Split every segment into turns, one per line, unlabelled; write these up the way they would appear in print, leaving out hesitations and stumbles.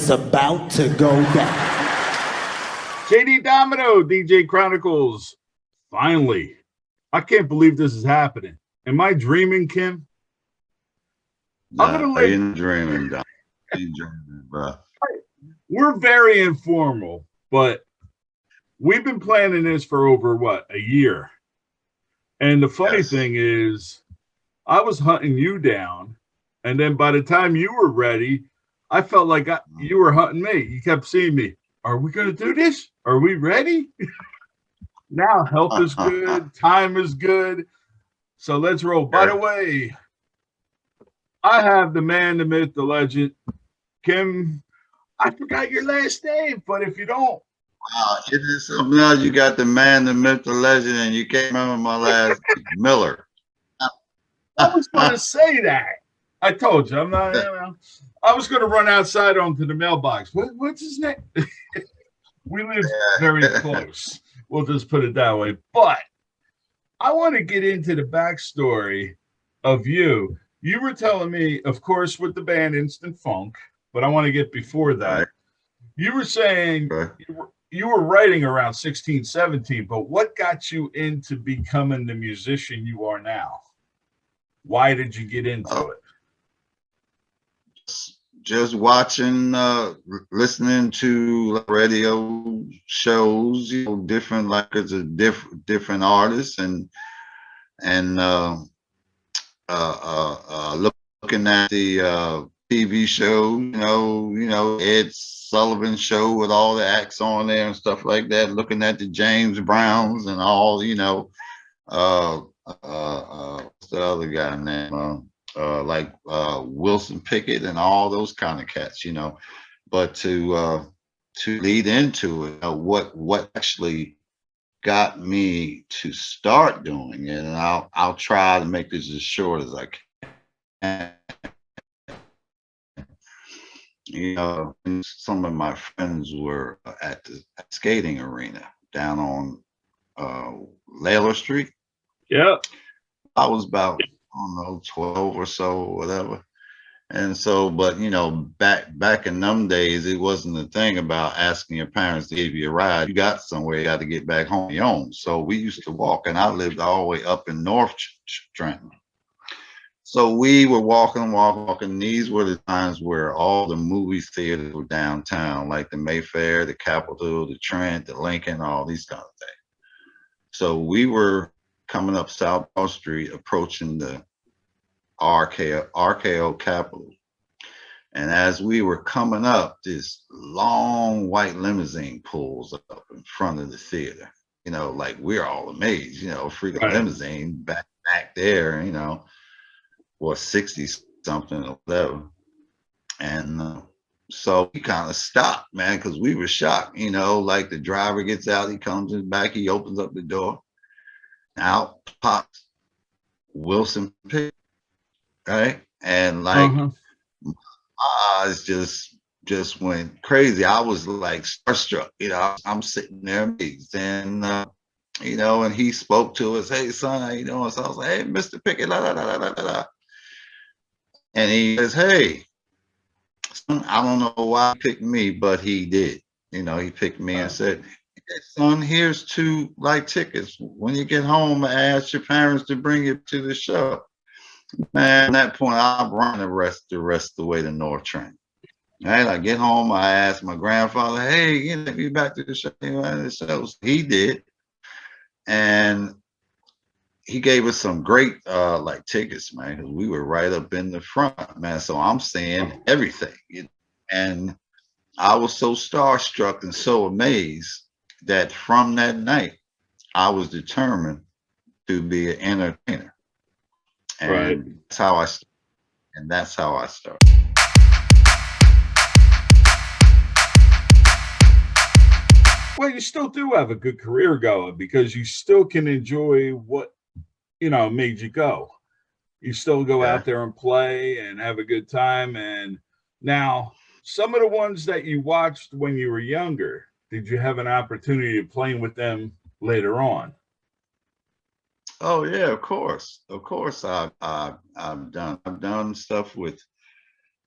It's about to go down.
JD Domino, DJ Chronicles. Finally. I can't believe this is happening. Am I dreaming, Kym? I'm
Nah,
gonna
you
let
ain't dreaming, Don. You ain't dreaming, bro.
we're very informal, but we've been planning this for over what, a year. And the funny
Yes.
thing is, I was hunting you down, and then by the time you were ready, I felt like you were hunting me. You kept seeing me. Are we going to do this? Are we ready? Now health is good, time is good. So let's roll. By the
Okay.
way, I have the man, the myth, the legend, Kym. I forgot your last name, but if you don't,
It is something else. You got the man, the myth, the legend, and you can't remember my last name, Miller.
I was going to say that. I told you, I'm not, I was going to run outside onto the mailbox. What's his name? We live very close. We'll just put it that way. But I want to get into the backstory of you. You were telling me, of course, with the band Instant Funk, but I want to get before
Right.
that. You were saying
Right.
you were writing around 16, 17, but what got you into becoming the musician you are now? Why did you get into
Oh,
it?
just watching, listening to radio shows, different like it's a different artists, and looking at the TV show, Ed Sullivan show with all the acts on there and stuff like that. Looking at the James Browns and all, what's the other guy name? Like Wilson Pickett and all those kind of cats. But to lead into it, what actually got me to start doing it, and I'll try to make this as short as I can. Some of my friends were at the skating arena down on Layla Street.
Yeah.
I was about, I don't know, 12 or so, whatever. And so, but back in them days, it wasn't a thing about asking your parents to give you a ride. You got somewhere, you got to get back home on your own. So we used to walk, and I lived all the way up in North Trenton. So we were walking. These were the times where all the movie theaters were downtown, like the Mayfair, the Capitol, the Trent, the Lincoln, all these kind of things. So we were coming up South Wall Street, approaching the RKO Capitol. And as we were coming up, this long white limousine pulls up in front of the theater. Like we're all amazed, freaking
Right.
limousine back there, or 60 something or whatever. And so we kind of stopped, man, because we were shocked. Like the driver gets out, he comes in back, he opens up the door. Out pops Wilson Pitt, right? And like eyes just went crazy. I was like starstruck, I'm sitting there amazed. And and he spoke to us, "Hey son, how you doing?" So I was like, "Hey, Mr. Pickett, la la la la la la." And he says, "Hey, son, I don't know why he picked me, but he did. He picked me and said, hey, son, here's 2 light tickets. When you get home, ask your parents to bring you to the show." Man, at that point, I'm running the rest of the way to North Trent. Right? I get home, I ask my grandfather, "Hey, get me back to the show." So he did. And he gave us some great like tickets, man, because we were right up in the front, man. So I'm seeing everything. And I was so starstruck and so amazed that from that night, I was determined to be an entertainer.
Right.
And that's how I started.
Well, you still do have a good career going because you still can enjoy what, made you go. You still go
Okay.
out there and play and have a good time. And now, some of the ones that you watched when you were younger, did you have an opportunity of playing with them later on?
Oh yeah, of course. Of course I've done stuff with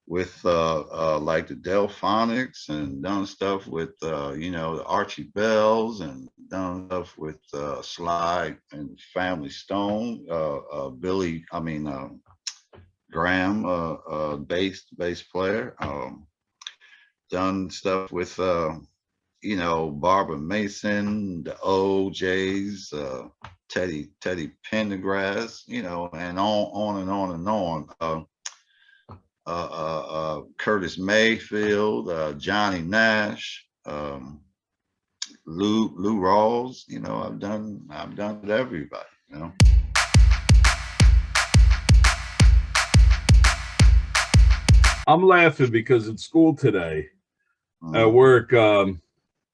with like the Delphonics, and done stuff with you know, the Archie Bells, and done stuff with Sly and Family Stone, Billy, I mean Graham, bass player. Done stuff with you know, Barbara Mason, the OJs, Teddy Pendergrass, you know, and on and on and on. Curtis Mayfield, Johnny Nash, Lou Rawls. You know, I've done with everybody. You know.
I'm laughing because at school today, at
Mm,
work,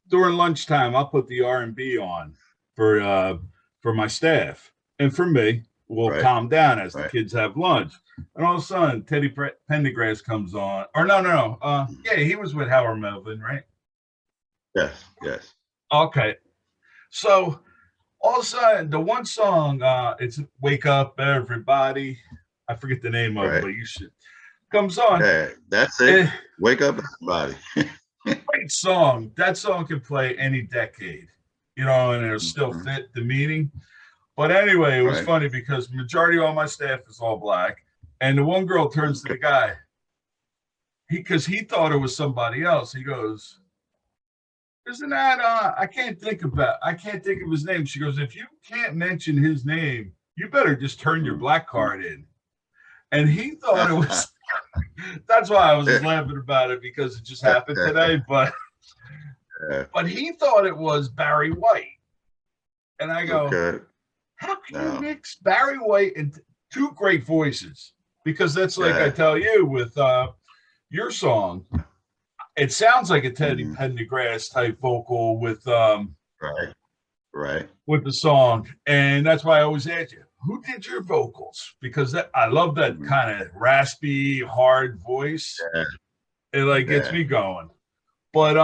during lunchtime, I'll put the R&B on for my staff and for me. We'll
right,
calm down as the
right.
kids have lunch, and all of a sudden, Pendergrass comes on. Or no. Yeah, he was with Howard Melvin, right?
Yes, yes.
Okay, so all of a sudden, the one song, it's "Wake Up Everybody." I forget the name of it,
Right.
but you should comes on.
Yeah, that's it.
Eh,
Wake up, everybody.
Great song. That song can play any decade, you know, and it'll still
Mhm.
fit the meaning. But anyway, it was
Right.
funny because majority of all my staff is all black, and the one girl turns to
Okay.
the guy, because he thought it was somebody else. He goes, "Isn't that? I can't think of his name." She goes, "If you can't mention his name, you better just turn your
Mhm.
black card in." And he thought it was. That's why I was just laughing about it because it just happened today. But he thought it was Barry White, and I go,
Okay.
how can you
No.
mix Barry White and two great voices? Because that's like I
Yeah.
tell you with your song, it sounds like a Teddy
Mhm.
Pendergrass type vocal
Right. Right.
with the song, and that's why I always ask you, who did your vocals? Because I love that
Mhm.
kind of raspy, hard voice.
Yeah.
It like gets
Yeah.
me going. But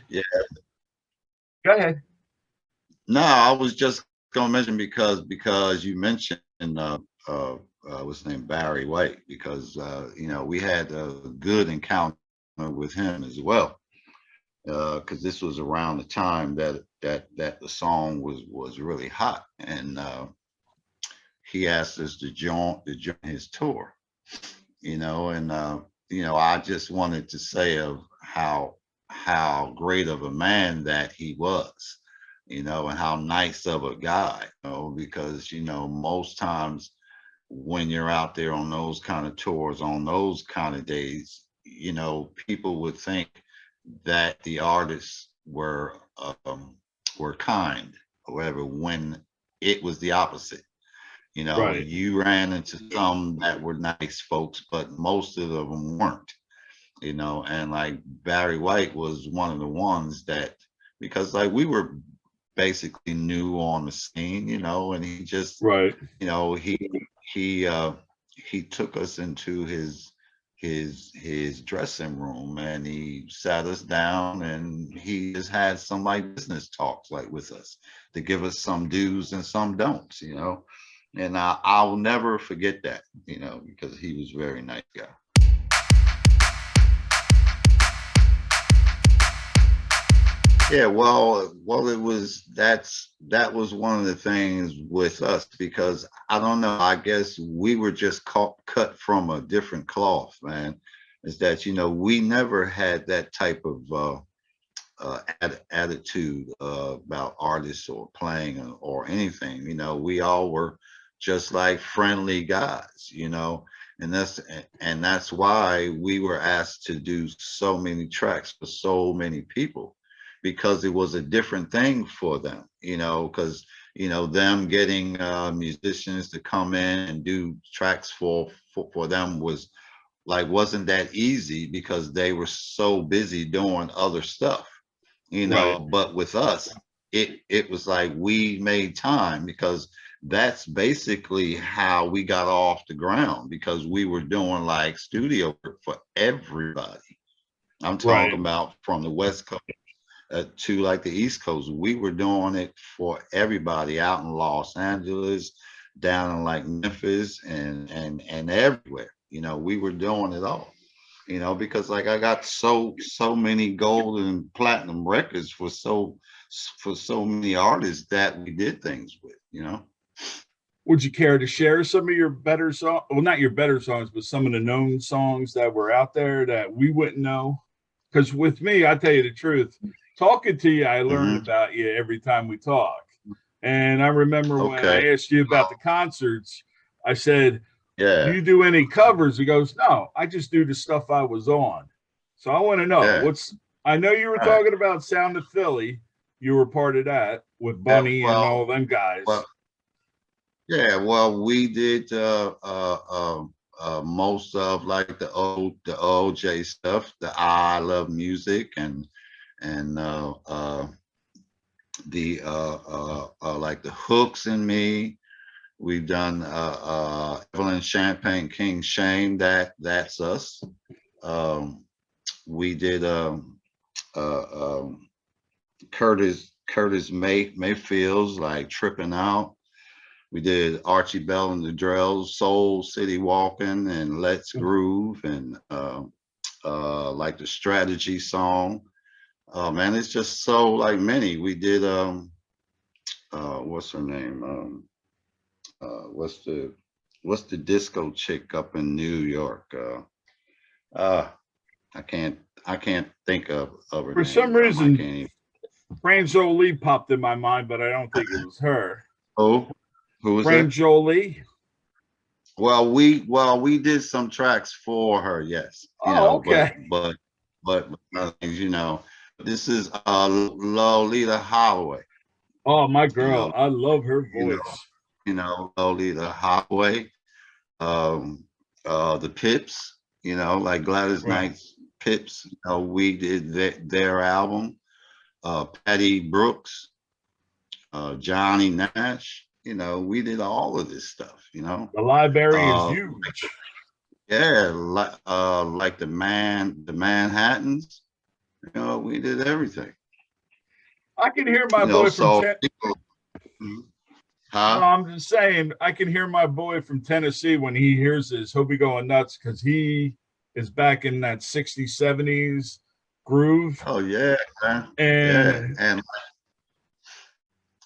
Yeah.
go ahead.
No, I was just gonna mention because you mentioned what's his name, Barry White, because you know, we had a good encounter with him as well. Because this was around the time that the song was really hot, and he asked us to join his tour. You know, and you know, I just wanted to say of how great of a man that he was, you know, and how nice of a guy, you know, because you know, most times when you're out there on those kind of tours, on those kind of days, you know, people would think that the artists were kind or whatever, when it was the opposite. You know,
Right.
you ran into some that were nice folks, but most of them weren't, you know, and like Barry White was one of the ones that, because like we were basically new on the scene, you know, and he just,
Right.
you know, he uh he took us into his dressing room, and he sat us down, and he just had some like business talks like with us to give us some do's and some don'ts, you know. And I'll never forget that, you know, because he was a very nice guy. Yeah, well, that was one of the things with us, because I don't know, I guess we were just cut from a different cloth, man. Is that, you know, we never had that type of attitude about artists or playing or anything. You know, we all were just like friendly guys, you know, and that's why we were asked to do so many tracks for so many people, because it was a different thing for them, you know, because you know, them getting musicians to come in and do tracks for them was like, wasn't that easy, because they were so busy doing other stuff, you
Right.
know. But with us, it was like we made time, because that's basically how we got off the ground, because we were doing like studio work for everybody. I'm talking
Right.
about from the West Coast to like the East Coast. We were doing it for everybody out in Los Angeles, down in like Memphis, and everywhere. You know, we were doing it all. you know, because like I got so many gold and platinum records for so many artists that we did things with, you know.
Would you care to share some of your better songs? Well, not your better songs, but some of the known songs that were out there that we wouldn't know? Because with me, I tell you the truth, talking to you, I learn
Hmm.
about you every time we talk. And I remember when
Okay.
I asked you about the concerts, I said, do
Yeah.
you do any covers? He goes, no, I just do the stuff I was on. So I want to know
Yeah.
I know you were
All right.
talking about Sound of Philly. You were part of that with
Yeah,
Bunny and all them guys.
well, yeah. Well, we did most of like the OJ stuff, the I Love Music, and the like the hooks in me. We've done Evelyn Champagne King Shame. That's us. Um, we did Mayfield's like Tripping Out. We did Archie Bell and the Drells, Soul City Walking, and Let's Groove, and like the Strategy song. Man, it's just so like many. We did what's her name? What's the disco chick up in New York? Uh, I can't think of her
For
name,
some
Dom. I
reason,
can't even.
Fran Jolie popped in my mind, but I don't think it was her.
Oh, who was
Fran
that?
Jolie.
Well, we did some tracks for her, yes, you
Oh,
know,
okay.
but you know, this is Lolita Holloway,
Oh, my
you
girl.
know,
I love her
you know,
voice.
Lolita Holloway, um, the Pips, you know, like Gladys
Right.
Knight's Pips, you know, we did their album, Patty Brooks, Johnny Nash, you know, we did all of this stuff, you know.
The library is
Uh,
huge.
Yeah, like the Manhattans, you know, we did everything.
I can hear my
You know,
boy from
so people,
No,
huh?
I'm just saying, I can hear my boy from Tennessee when he hears this. He'll be going nuts because he is back in that 60s, 70s groove.
Oh yeah, man. Yeah.
And
And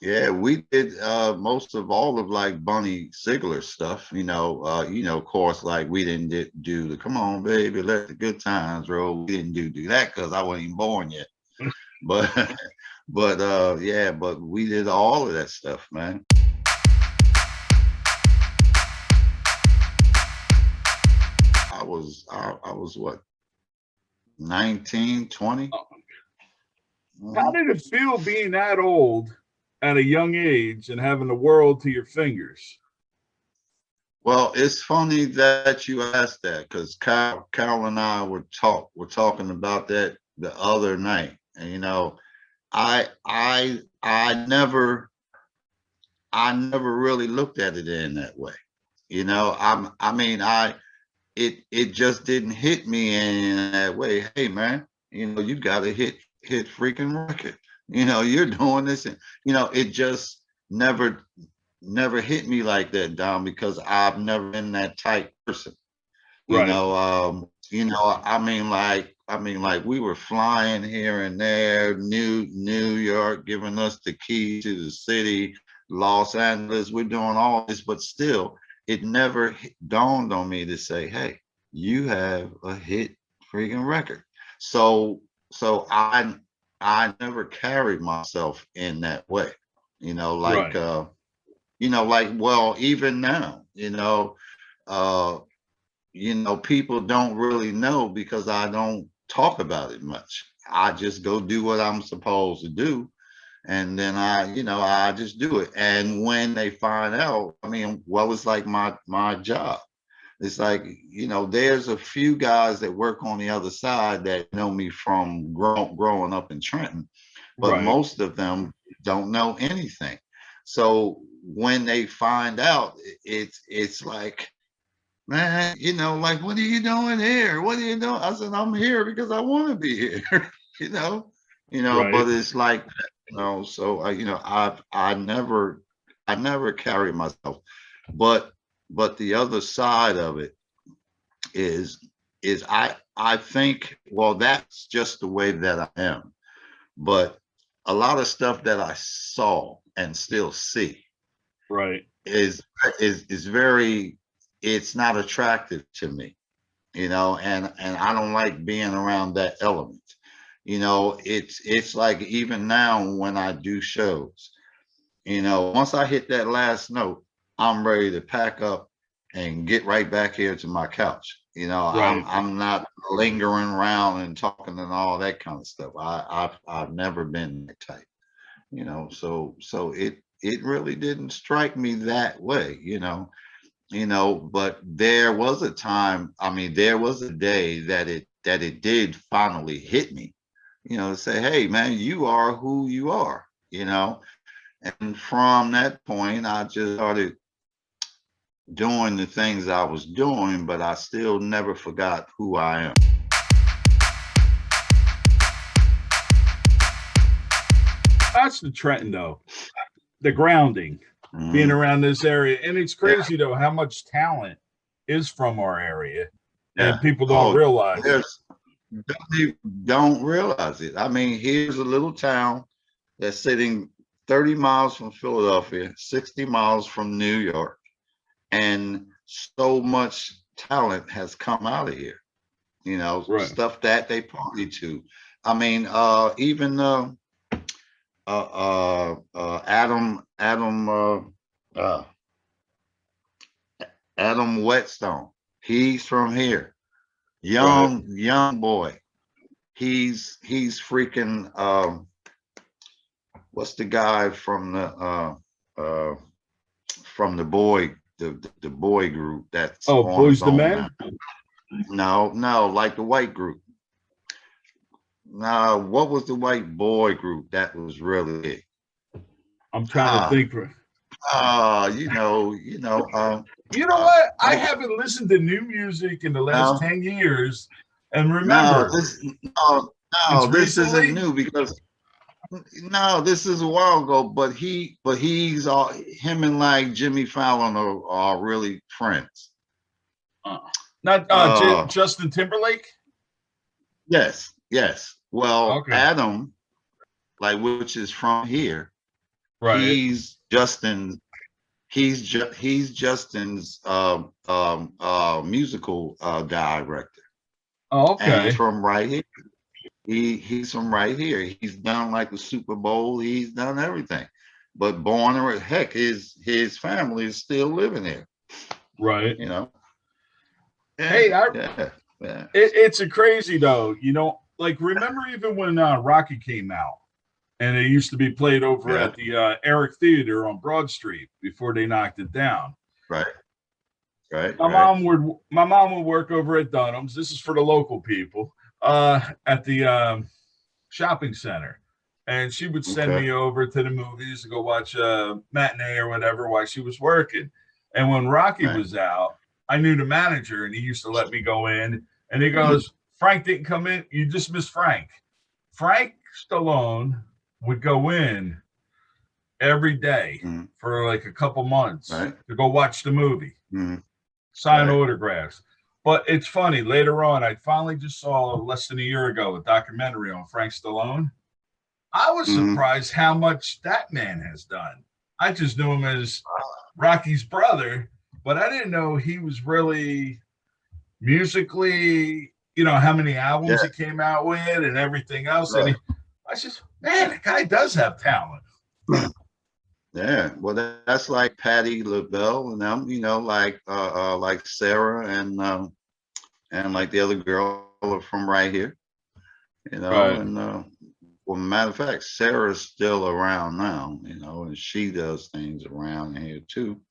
yeah, we did most of all of like Bunny Sigler stuff, of course, like we didn't do the come on, baby, let the good times roll. We didn't do that because I wasn't even born yet. But but we did all of that stuff, man. I was what, 19, 20?
how
Mhm.
did it feel being that old at a young age and having the world to your fingers?
Well, it's funny that you asked that because Carol and I were talking about that the other night, and I never really looked at it in that way. I mean, it just didn't hit me in that way. Hey, man, you got to hit freaking record. You're doing this, and it just never never hit me like that, Dom, because I've never been that type person.
Right.
I mean, like we were flying here and there, New York giving us the key to the city, Los Angeles, we're doing all this, but still, it never dawned on me to say, hey, you have a hit freaking record. So, so I never carried myself in that way, you know, like
Right.
uh, well, even now, uh, people don't really know because I don't talk about it much. I just go do what I'm supposed to do. And then I just do it. And when they find out, I mean, well, it's like my job. It's like, there's a few guys that work on the other side that know me from growing up in Trenton, but
Right.
most of them don't know anything. So when they find out, it's like, man, like, what are you doing here? What are you doing? I said, I'm here because I want to be here, you know,
Right.
but it's like, so I never carry myself, but the other side of it is is I think, well, that's just the way that I am. But a lot of stuff that I saw and still see
Right.
is very, it's not attractive to me, and I don't like being around that element. It's like even now when I do shows, once I hit that last note, I'm ready to pack up and get right back here to my couch.
Right.
I'm not lingering around and talking and all that kind of stuff. I've never been that type. So it really didn't strike me that way. But there was a time, I mean, there was a day that it did finally hit me, to say, hey man, you are who you are, and from that point I just started doing the things I was doing, but I still never forgot who I am.
That's the trend, though. The grounding, being
Mhm.
around this area, and it's
Yeah,
crazy though how much talent is from our area, and
yeah.
people don't
Oh,
realize it.
there's don't realize it. I mean, here's a little town that's sitting 30 miles from Philadelphia, 60 miles from New York, and so much talent has come out of here.
Right.
Stuff that they party to. I mean, even uh, Adam Whetstone. He's from here.
Right.
Young boy. He's freaking. What's the guy uh, from the boy group that's
Oh,
on his
Boys the
own now?
Men.
No, like the white group. No, what was the white boy group that was really big?
I'm trying to
Ah,
think. You know
uh,
what? I
oh,
haven't listened to new music in the last
no,
10 years, and
no,
remember,
no,
it's
this isn't
recently.
new because no, this is a while ago. But he's all him and like Jimmy Fallon are really friends.
Uh, Not
Uh,
Justin Timberlake.
yes, yes. Well,
Okay.
Adam, like which is from here,
Right.
he's Justin. He's Justin's musical director,
Oh,
and he's
okay.
from right here. He's from right here. He's done like the Super Bowl. He's done everything. But born or heck, his family is still living there.
Right.
You know. Yeah,
Hey,
yeah, yeah.
it's a crazy though. Like remember even when Rocky came out, and it used to be played over
Yeah.
at the Eric Theater on Broad Street before they knocked it down.
Right. Right.
My
Right.
mom would my mom would work over at Dunham's. This is for the local people at the shopping center, and she would send
Okay.
me over to the movies to go watch a matinee or whatever while she was working. And when Rocky
Right.
was out, I knew the manager, and he used to let me go in. And he goes, "Frank didn't come in. You dismissed Frank." Frank Stallone would go in every day
Mhm.
for like a couple months
Right.
to go watch the movie,
Mhm.
sign
Right.
autographs. But it's funny, later on, I finally just saw less than a year ago a documentary on Frank Stallone. I was
Mhm.
surprised how much that man has done. I just knew him as Rocky's brother, but I didn't know he was really musically, how many
Yeah.
albums he came out with and everything else.
Right.
I just, man, the guy does have talent.
Yeah. Well, that's like Patty LaBelle and them. Like Sarah and like the other girl are from right here.
Right.
And well, matter of fact, Sarah's still around now. And she does things around here too.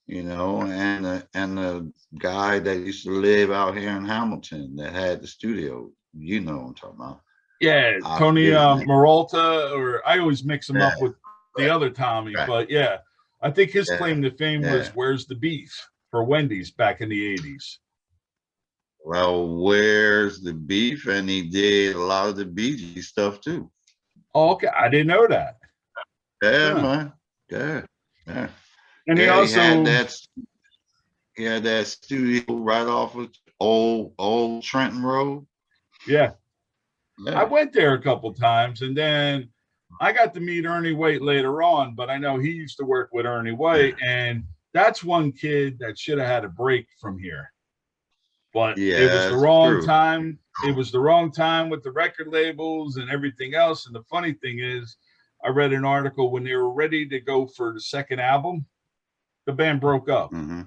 And the guy that used to live out here in Hamilton that had the studio. What I'm talking about.
Yeah,
I
Tony
forget his name.
Maralta, or I always mix him
Yeah,
up with the
right,
other Tommy,
right.
but yeah, I think his
Yeah,
claim to fame
yeah.
was "Where's the Beef" for Wendy's back in the '80s.
Well, where's the beef? And he did a lot of the BG stuff too.
Oh, okay, I didn't know that.
Yeah,
Huh.
man. Yeah,
And he
yeah. He had
also,
that. He had that studio right off of old Trenton Road.
Yeah.
Yeah.
I went there a couple times, and then I got to meet Ernie White later on, but I know he used to work with Ernie White, and that's one kid that should have had a break from here. But it was
Yeah,
the
that's
wrong
true.
time. It was the wrong time with the record labels and everything else. And the funny thing is, I read an article when they were ready to go for the second album, the band broke up
Hmm.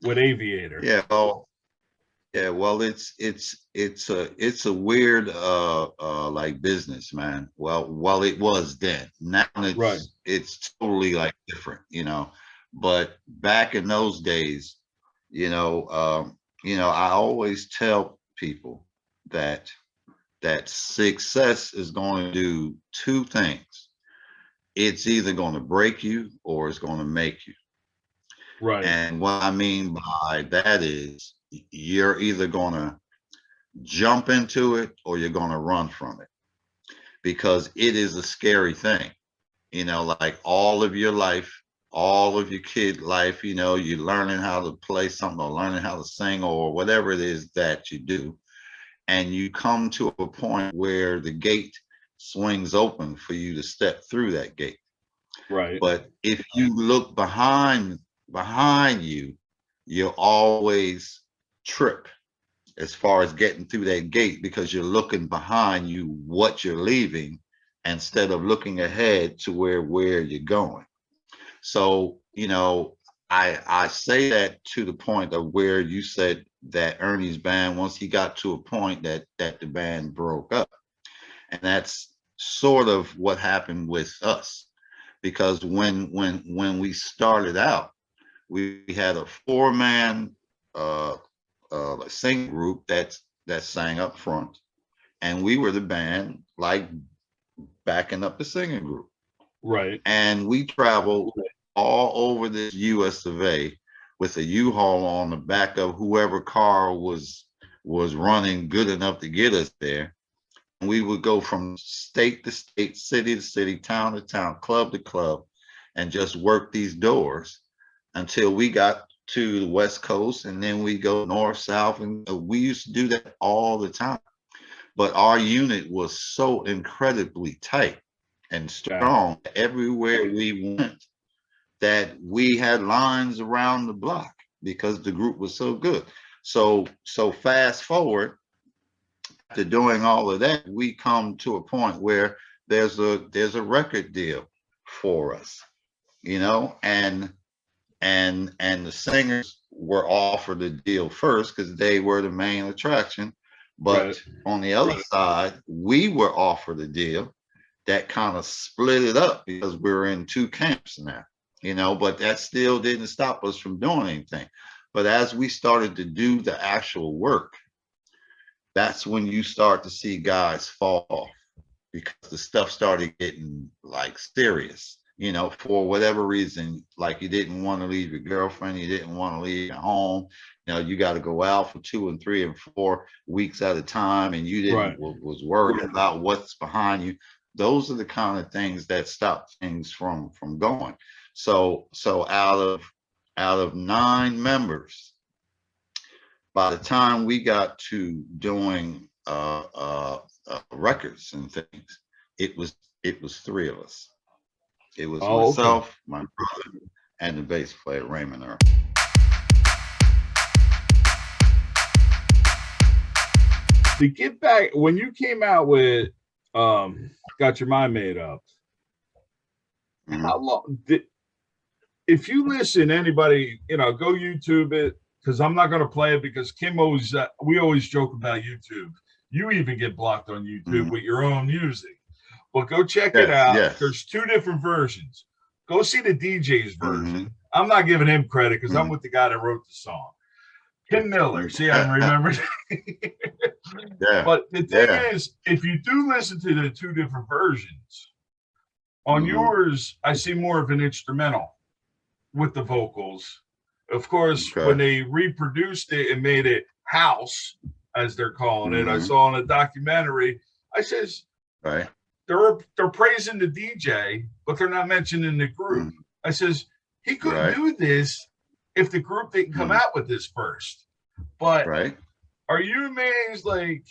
with Aviator.
Yeah. Well, it's a weird like business, man. Well, it was then. Now
Right.
it's totally like different, But back in those days, I always tell people that success is going to do two things. It's either going to break you or it's going to make you.
Right.
And what I mean by that is you're either going to jump into it or you're going to run from it, because it is a scary thing. Like all of your life, all of your kid life, you're learning how to play something or learning how to sing or whatever it is that you do. And you come to a point where the gate swings open for you to step through that gate.
Right.
But if you look behind you, you'll always trip as far as getting through that gate, because you're looking behind you what you're leaving instead of looking ahead to where you're going. So, I say that to the point of where you said that Ernie's band, once he got to a point that the band broke up. And that's sort of what happened with us, because when we started out, we had a 4-man singing group that sang up front, and we were the band like backing up the singing group.
Right.
And we traveled all over the US of A with a U-Haul on the back of whoever car was running good enough to get us there. And we would go from state to state, city to city, town to town, club to club, and just work these doors until we got to the West Coast, and then we go north, south, and we used to do that all the time. But our unit was so incredibly tight and strong everywhere we went that we had lines around the block because the group was so good. So fast forward to doing all of that, we come to a point where there's a record deal for us, and the singers were offered a deal first because they were the main attraction. But on the other side, we were offered a deal that kind of split it up because we're in two camps now, but that still didn't stop us from doing anything. But as we started to do the actual work, that's when you start to see guys fall off, because the stuff started getting like serious. For whatever reason, like you didn't want to leave your girlfriend, you didn't want to leave your home. You got to go out for 2 and 3 and 4 weeks at a time, and you didn't was worried about what's behind you. Those are the kind of things that stop things from going. So out of 9 members, by the time we got to doing records and things, it was 3 of us. It was myself, my brother, and the bass player, Raymond Earl.
To get back, when you came out with Got Your Mind Made Up, how long did, if you listen, anybody, go YouTube it, because I'm not going to play it, because Kym always, we always joke about YouTube. You even get blocked on YouTube with your own music. But go check it out.
Yes.
There's 2 different versions. Go see the DJ's version. I'm not giving him credit because I'm with the guy that wrote the song. Kym Miller. See, I remember. But the thing is, if you do listen to the 2 different versions, on yours, I see more of an instrumental with the vocals. Of course, when they reproduced it and made it house, as they're calling it, I saw in a documentary, I says, they're praising the DJ, but they're not mentioning the group. I says, he couldn't do this if the group didn't come out with this first. But
Right.
are you amazed, like,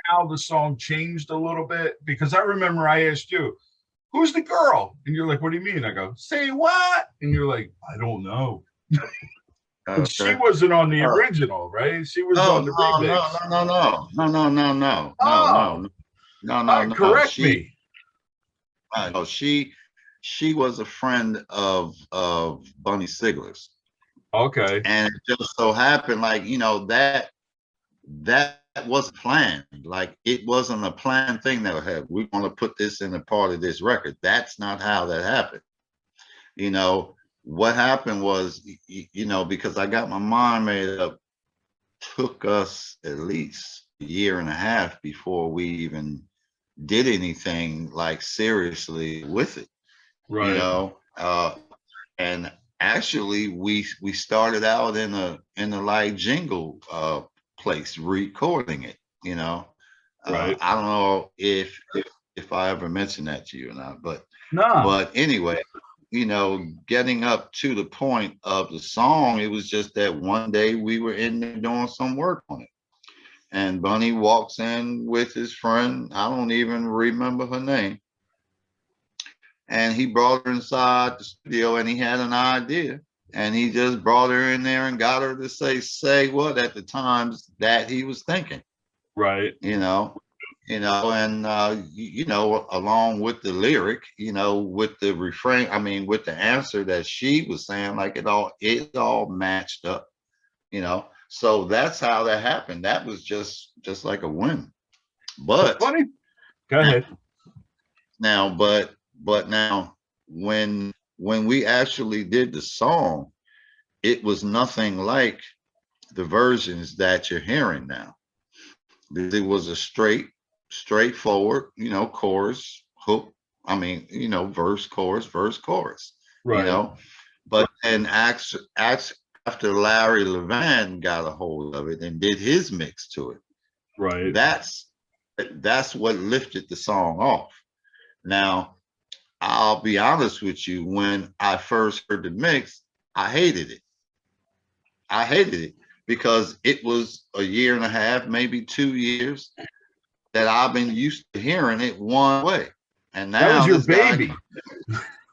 how the song changed a little bit? Because I remember I asked you, who's the girl? And you're like, what do you mean? I go, say what? And you're like, I don't know. She
Okay.
wasn't on the
Uh,
original, right? She was
no,
on the
no,
remix.
no, no, no, no, no, no, no, no, no,
Oh,
no, no, no, no.
correct me.
No, she was a friend of Bunny Sigler's,
Okay.
and it just so happened, like, that wasn't planned. Like, it wasn't a planned thing that had we want to put this in a part of this record. That's not how that happened. You know what happened was, because I got my mind made up. Took us at least a year and a half before we even did anything like seriously with it. You
Right.
know, and actually we started out in a like jingle place recording it.
Right.
I don't know if I ever mentioned that to you or not, but
Nah.
anyway, getting up to the point of the song, it was just that one day we were in there doing some work on it, and Bunny walks in with his friend. I don't even remember her name, and he brought her inside the studio, and he had an idea, and he just brought her in there and got her to say what at the times that he was thinking.
Right.
And along with the lyric, with the refrain, I mean, with the answer that she was saying, like, it all matched up. So that's how that happened. That was just like a win.
The
But
funny. Go ahead.
now, but now, when we actually did the song, it was nothing like the versions that you're hearing now. It was a straightforward, chorus, hook. I mean, verse, chorus, verse, chorus. You
Right.
know, but then after Larry Levan got a hold of it and did his mix to it,
Right.
that's what lifted the song off. Now, I'll be honest with you, when I first heard the mix, I hated it. I hated it because it was a year and a half, maybe 2 years that I've been used to hearing it one way. And
That was
now
your
this guy,
baby.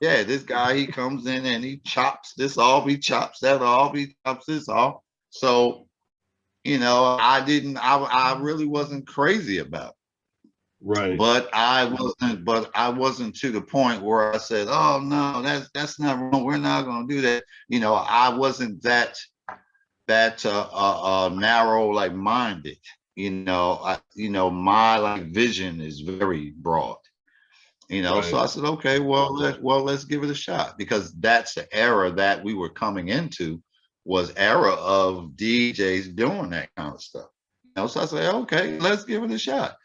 this guy, he comes in and he chops this off, he chops that off, he chops this off. So, I really wasn't crazy about it.
Right.
But I wasn't to the point where I said, "Oh no, that's not wrong. We're not going to do that." I wasn't that narrow like minded. My like vision is very broad. So
Right.
I said, okay, let's give it a shot, because that's the era that we were coming into, was era of DJs doing that kind of stuff. So I said, okay, let's give it a shot.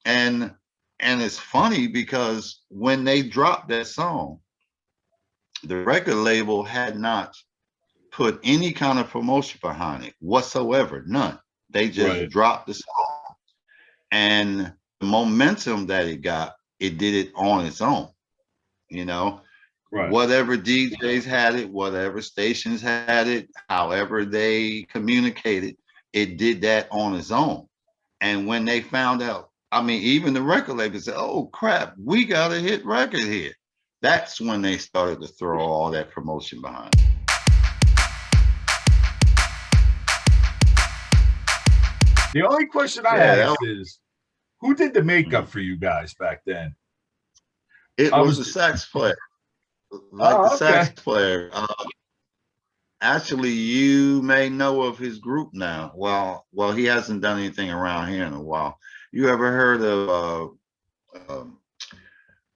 And it's funny because when they dropped that song, the record label had not put any kind of promotion behind it whatsoever, none. They just
Right.
dropped the song, and the momentum that it did it on its own. You know,
Right.
whatever DJs had it, whatever stations had it, however they communicated, it did that on its own. And when they found out, I mean, even the record label said, "Oh crap, we got a hit record here." That's when they started to throw all that promotion behind it.
The only question I
Yeah,
asked is, who did the makeup
mm.
for you guys back then?
It
I
was
was.
the sax player, like the
Oh,
sax
okay.
player. Actually, you may know of his group now. Well, he hasn't done anything around here in a while. You ever heard of um,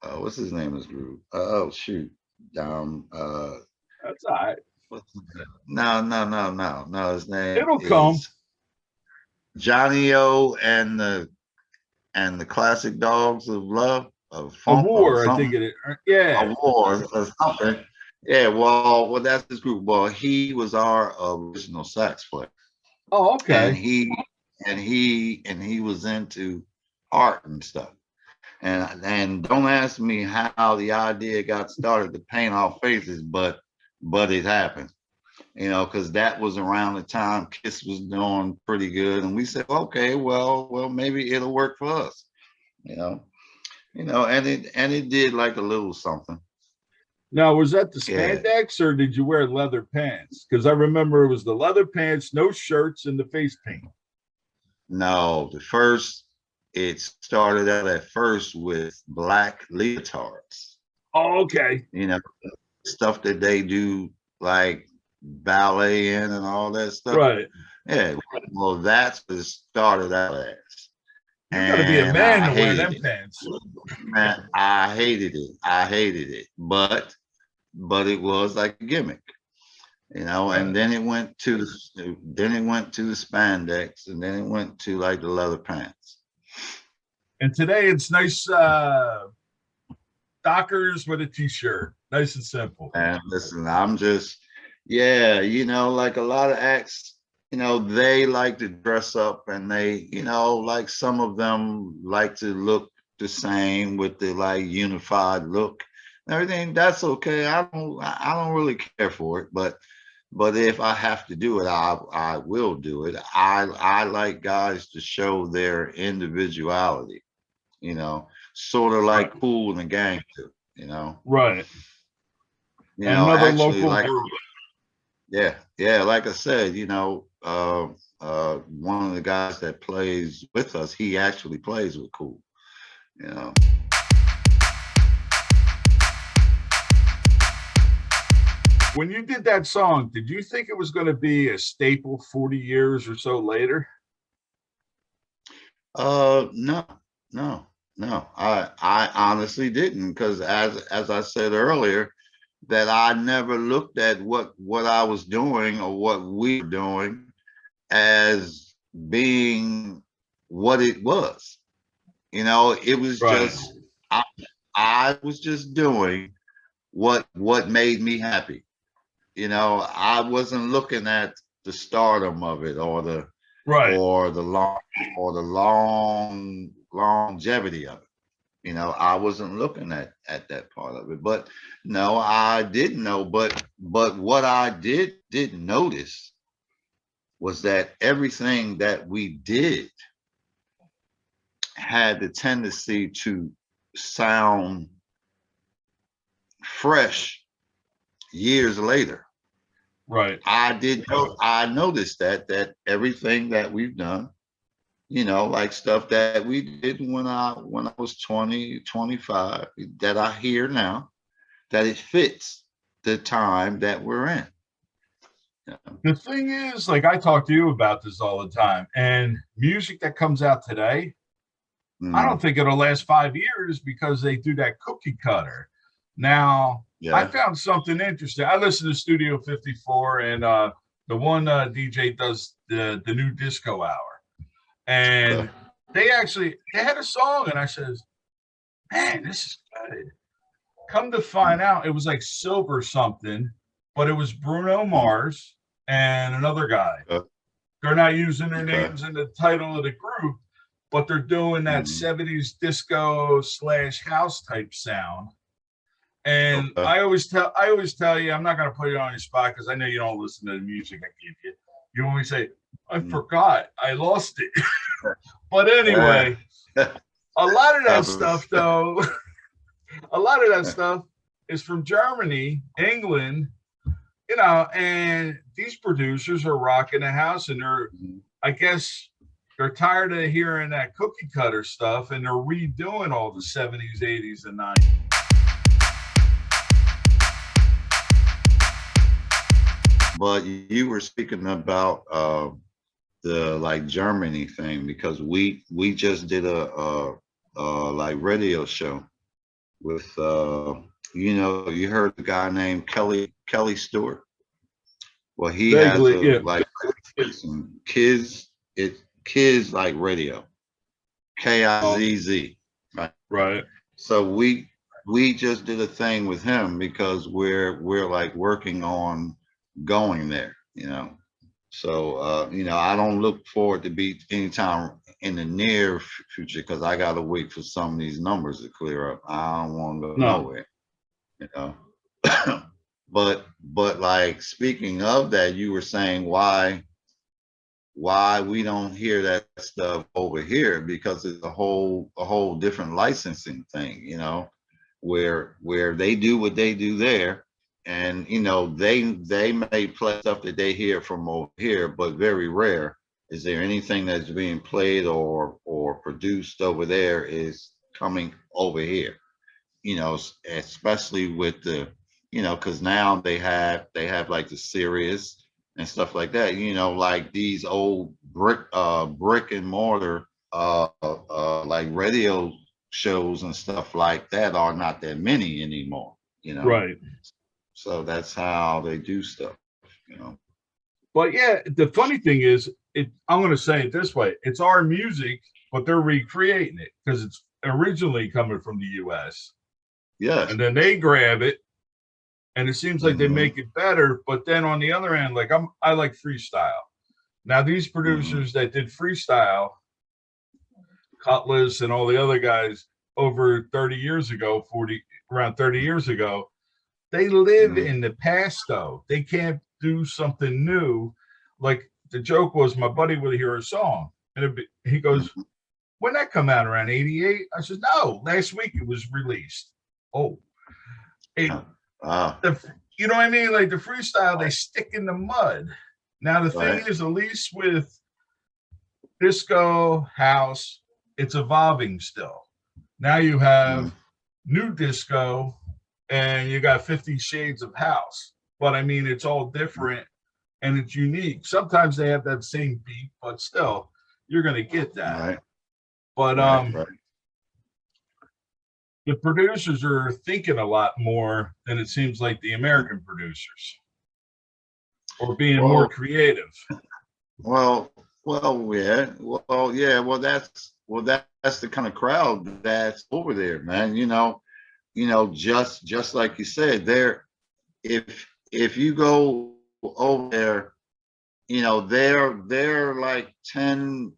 what's his name? His group? Oh shoot,
That's all right.
what's his name? No. His name
It'll come.
is Johnny O and the Classic Dogs of Love, of
A
Funk, or
war, I think
something.
it is. Yeah.
A war or something. Yeah, well, that's his group. Well, he was our original sax player,
Oh,
and
okay.
he was into art and stuff. And don't ask me how the idea got started to paint our faces, but it happened. you know, because that was around the time Kiss was doing pretty good, and we said, okay, well, maybe it'll work for us, you know, and it did like a little something.
Now, was that the
Yeah,
spandex or did you wear leather pants? Because I remember it was the leather pants, no shirts, and the face paint.
no, it started out at first with black leotards,
Oh, okay.
you know, stuff that they do like ballet in and all that stuff.
Right.
Yeah, well, that's what it started out as.
You got to be a
And
man
I
to wear
hated
them
it.
pants.
Man, I hated it. I hated it. But it was like a gimmick, you know, and
Right.
then it went to the spandex, and then it went to like the leather pants.
And today it's nice Dockers with a t-shirt. Nice and simple.
And listen, I'm just, yeah, you know, like a lot of acts, you know, they like to dress up, and they, you know, like some of them like to look the same with the like unified look and everything. That's okay. I don't really care for it, but if I have to do it, I will do it. I like guys to show their individuality, you know, sort of
Right.
like Kool and the Gang too, you know.
Right.
You know,
Another
actually,
local
like,
group.
yeah, like I said, you know, one of the guys that plays with us, he actually plays with Kool, you know.
When you did that song, did you think it was going to be a staple 40 years or so later?
No, no, no. I honestly didn't, because as I said earlier, that I never looked at what I was doing or what we were doing as being what it was. You know, it was
Right.
just I, I was just doing what made me happy. You know, I wasn't looking at the stardom of it,
Right.
or the long or the long longevity of it. You know, I wasn't looking at that part of it. But no, I didn't know. But what I didn't notice was that everything that we did had the tendency to sound fresh years later.
Right.
I noticed that everything that we've done, you know, like stuff that we did when I was 20, 25, that I hear now, that it fits the time that we're in. You know?
The thing is, like I talk to you about this all the time, and music that comes out today, I don't
Mm,
think it'll last 5 years because they do that cookie cutter. Now, I
yeah.
found something interesting. I listen to Studio 54, and the one DJ does the new disco hour,
Okay.
and they had a song, and I says, "Man, this is good." Come to find out, it was like Silver something, but it was Bruno
Mm,
Mars and another guy.
okay.
They're not using their
Okay.
names in the title of the group, but they're doing that
Mm,
70s disco slash house type sound. And
okay.
I always tell you, I'm not gonna put you on your spot because I know you don't listen to the music I give you. You always say, I
Mm.
forgot, I lost it. But anyway, a lot of that stuff though, a lot of that stuff is from Germany, England, and these producers are rocking the house, and I guess they're tired of hearing that cookie cutter stuff, and they're redoing all the 70s, 80s, and 90s.
But you were speaking about the like Germany thing, because we just did a like radio show with you know, you heard the guy named Kelly Stewart. Well, he has
Vaguely,
a
yeah,
like some kids like radio, KIZZ, right?
right.
So we just did a thing with him because we're like working on going there, you know. So you know, I don't look forward to be anytime in the near future, because I gotta wait for some of these numbers to clear up. I don't want to go
No,
nowhere, you know. but like speaking of that, you were saying why we don't hear that stuff over here, because it's a whole different licensing thing, where they do what they do there, and they may play stuff that they hear from over here, but very rare is there anything that's being played or produced over there is coming over here, especially with because now they have like the Sirius and stuff like that, like these old brick and mortar like radio shows and stuff like that are not that many anymore,
Right.
so that's how they do stuff.
But yeah, the funny thing is, I'm going to say it this way: it's our music, but they're recreating it because it's originally coming from the U.S.
Yes.
and then they grab it, and it seems like they
Mhm.
make it better. But then on the other end, like I like freestyle. Now these producers that did freestyle, Cutlass and all the other guys over 30 years ago, around 30 years ago, they live
Mhm.
in the past though. They can't do something new. Like the joke was, my buddy would hear a song and he goes,
Mhm.
when that come out, around 88? I said, no, last week it was released. Oh, it,
Ah,
you know what I mean? Like the freestyle, they stick in the mud. Now the thing
right.
is, at least with disco house, it's evolving still. Now you have
Mhm.
new disco and you got 50 shades of house. But I mean, it's all different and it's unique. Sometimes they have that same beat, but still, you're going to get that.
Right.
But
Right.
the producers are thinking a lot more than it seems like the American producers, or being more
Well,
creative.
yeah. That's the kind of crowd that's over there, man. Just like you said, if you go over there, they're like 10,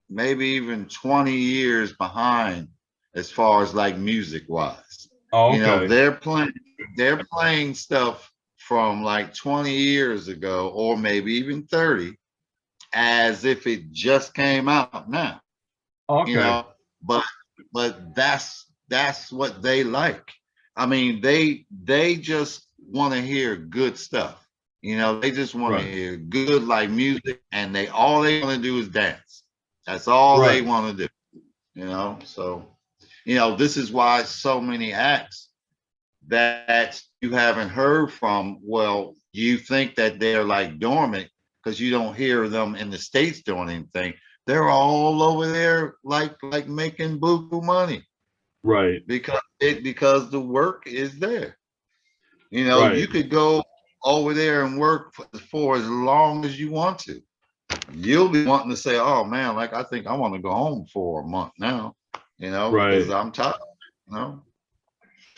maybe even 20 years behind as far as like music wise.
Oh, okay.
They're playing stuff from like 20 years ago, or maybe even 30, as if it just came out now, you
Okay.
know, but that's what they like. I mean, they just want to hear good stuff. They just want to
Right.
hear good like music, and all they want to do is dance. That's all they
Right.
want to do. So this is why so many acts that you haven't heard from, well, you think that they're like dormant because you don't hear them in the States doing anything. They're all over there like making buku money
Right.
because the work is there.
Right.
You could go over there and work for as long as you want to. You'll be wanting to say, oh man, like I think I want to go home for a month now, because
Right.
I'm tired, you know.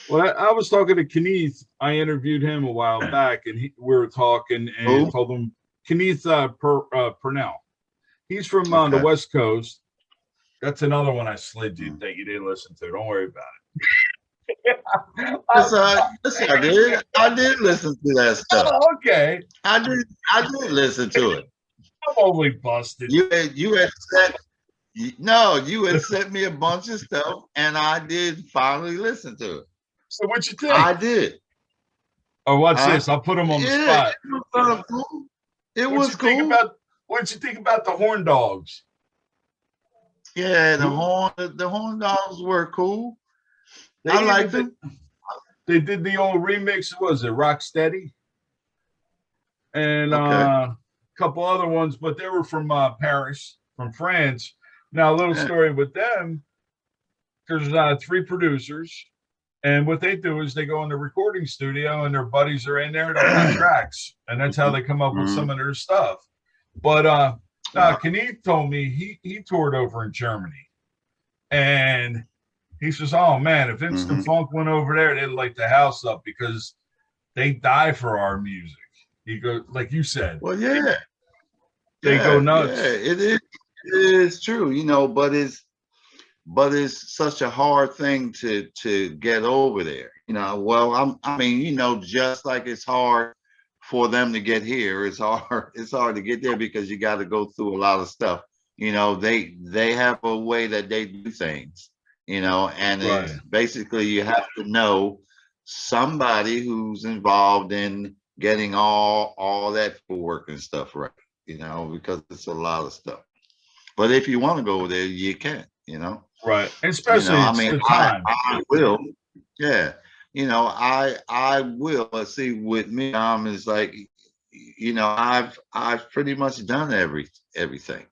Well, I was talking to Kenneth. I interviewed him a while back, and we were talking, and
Who?
told him Kenneth Purnell. He's from the
Okay.
West Coast. That's another one I slid you that you didn't listen to. Don't worry about it.
Yes, I did. I did listen to that stuff.
Okay.
I did listen to it.
I'm only busted.
You had sent me a bunch of stuff, and I did finally listen to it.
So what you think?
I did.
Oh, watch
Huh?
this. I'll put him on the
Yeah,
spot.
it was cool. It
What
was
you think
cool.
about the horn dogs?
Yeah, the
Who
horn dogs were cool.
they
I
even
liked
did,
them.
they did the old remix, was it Rock Steady? And
Okay.
a couple other ones, but they were from Paris, from France. Now, a little
Yeah.
story with them: there's three producers, and what they do is they go in the recording studio, and their buddies are in there. They'll play tracks, and that's how they come up with some
Mhm.
of their stuff. But
Uh,
Knief told me he toured over in Germany, and he says, "Oh man, if Instant
mhm.
Funk went over there, they'd light the house up because they die for our music." He goes, like you said,
Well, yeah,
they go
yeah.
nuts.
It is true, but but it's such a hard thing to get over there. Well, I mean, just like it's hard for them to get here, it's hard to get there because you got to go through a lot of stuff. They have a way that they do things, and
Right.
it's basically you have to know somebody who's involved in getting all that work and stuff right, because it's a lot of stuff. But if you want to go there, you can,
Right. Especially
I
it's
mean,
the
I,
time.
I will, yeah, I will. Let's see, with me, is like, I've pretty much done everything.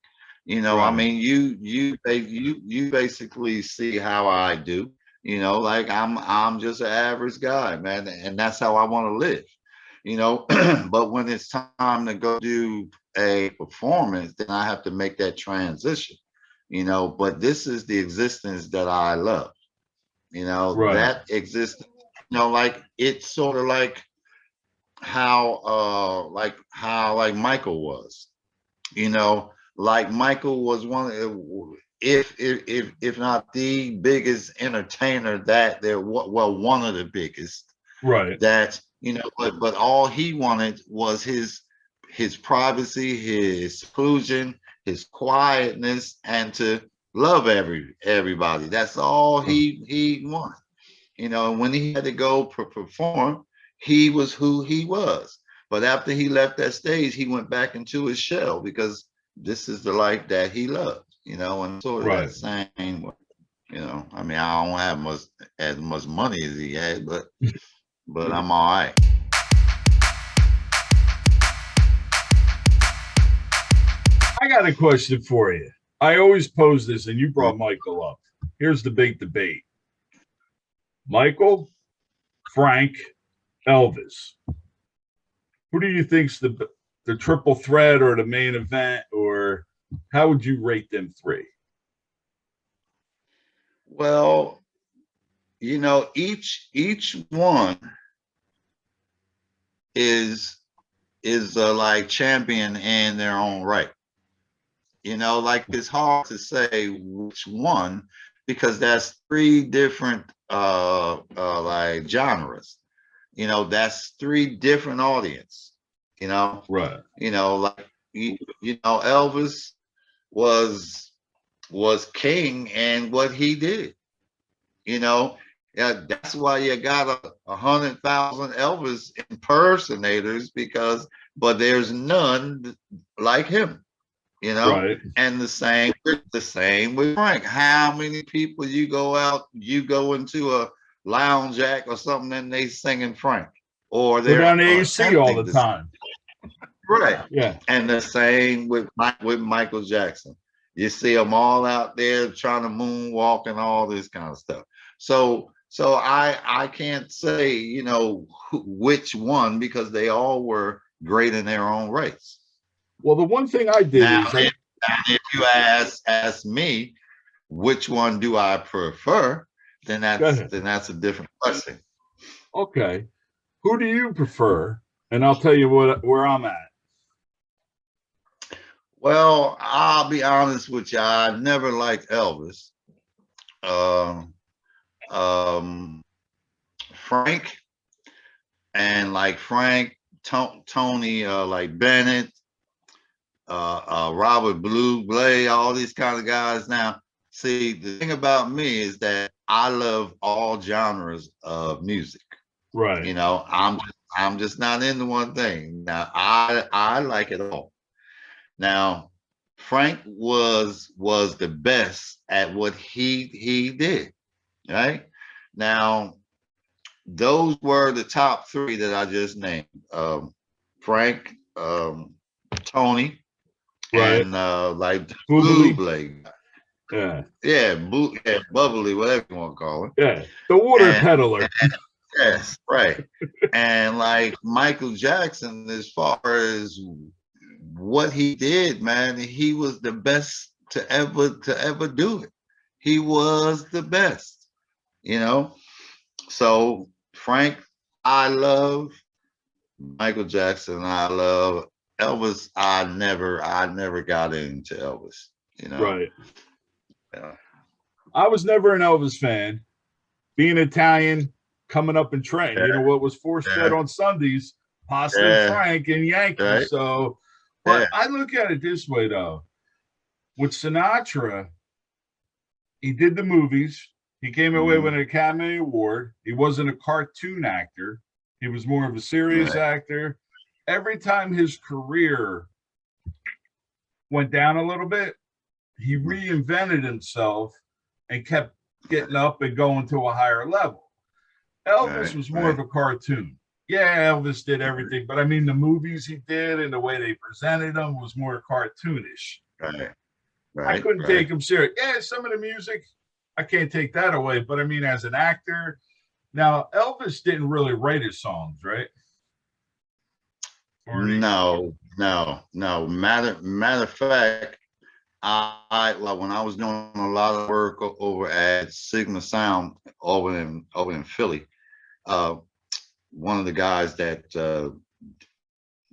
I
Right.
mean, you basically see how I do. Like I'm just an average guy, man, and that's how I want to live. But when it's time to go do a performance, then I have to make that transition. But this is the existence that I love.
Right.
That existence. Like it's sort of like Michael was. Like Michael was if not the biggest entertainer that there, well, one of the biggest,
Right.
that but all he wanted was his privacy, his seclusion, his quietness, and to love everybody. That's all he wanted. And when he had to go perform, he was who he was. But after he left that stage, he went back into his shell because this is the life that he loved. And sort of that
Right.
same way. I mean, I don't have as much money as he had, but I'm all right.
I got a question for you. I always pose this, and you brought Michael up. Here's the big debate: Michael, Frank, Elvis. Who do you think's the triple threat or the main event, or how would you rate them three?
Well, each one is like champion in their own right. Like it's hard to say which one because that's three different like genres. That's three different audience. You know,
Right.
like Elvis was king and what he did. Yeah, that's why you got 100,000 Elvis impersonators but there's none like him.
Right.
And the same with Frank. How many people you go into a lounge act or something and they singing Frank, or
Go
they're
down to AC all
attempting
the
to sing.
time.
Right.
Yeah.
And the same with Michael Jackson. You see them all out there trying to moonwalk and all this kind of stuff. So I can't say which one because they all were great in their own rights.
Well, the one thing I did
Now,
is
if you ask me which one do I prefer, then
go
that's
ahead.
then that's a different question.
Okay. Who do you prefer? And I'll tell you where I'm at.
Well, I'll be honest with you. I never liked Elvis. Um, um, Frank and like Frank, Tony, like Bennett, Robert Blue, Blay, all these kind of guys. Now, see, the thing about me is that I love all genres of music.
Right.
I'm just not into one thing. Now, I like it all. Now, Frank was the best at what he did. Right now, those were the top three that I just named: Frank, Tony,
Right.
and like Blue
Boobily.
Blade.
Yeah.
Yeah, bubbly, whatever you want to call it.
Yeah. The water
And
peddler.
yes, right. And like Michael Jackson, as far as what he did, man, he was the best to ever do it. He was the best, you know. So Frank, I love Michael Jackson. I love Elvis. I never got into Elvis, you know.
Right.
Yeah.
I was never an Elvis fan. Being Italian, coming up in Trenton, you know what was force fed
Yeah,
on Sundays? Pasta and
yeah,
Frank and Yankees.
right,
So, but
yeah,
I look at it this way though. With Sinatra, he did the movies. He came away with
mm,
an Academy Award. He wasn't a cartoon actor. He was more of a serious
right,
actor. Every time his career went down a little bit, he reinvented himself and kept getting up and going to a higher level. Elvis
right,
was more of
right,
a cartoon. Yeah, Elvis did everything, but I mean, the movies he did and the way they presented him was more cartoonish.
right,
I
right,
couldn't
right.
take him serious. Yeah, some of the music, I can't take that away. But I mean, as an actor, now Elvis didn't really write his songs, right? Or he,
No, no, no. Matter of fact, I like when I was doing a lot of work over at Sigma Sound over in Philly. Uh, one of the guys that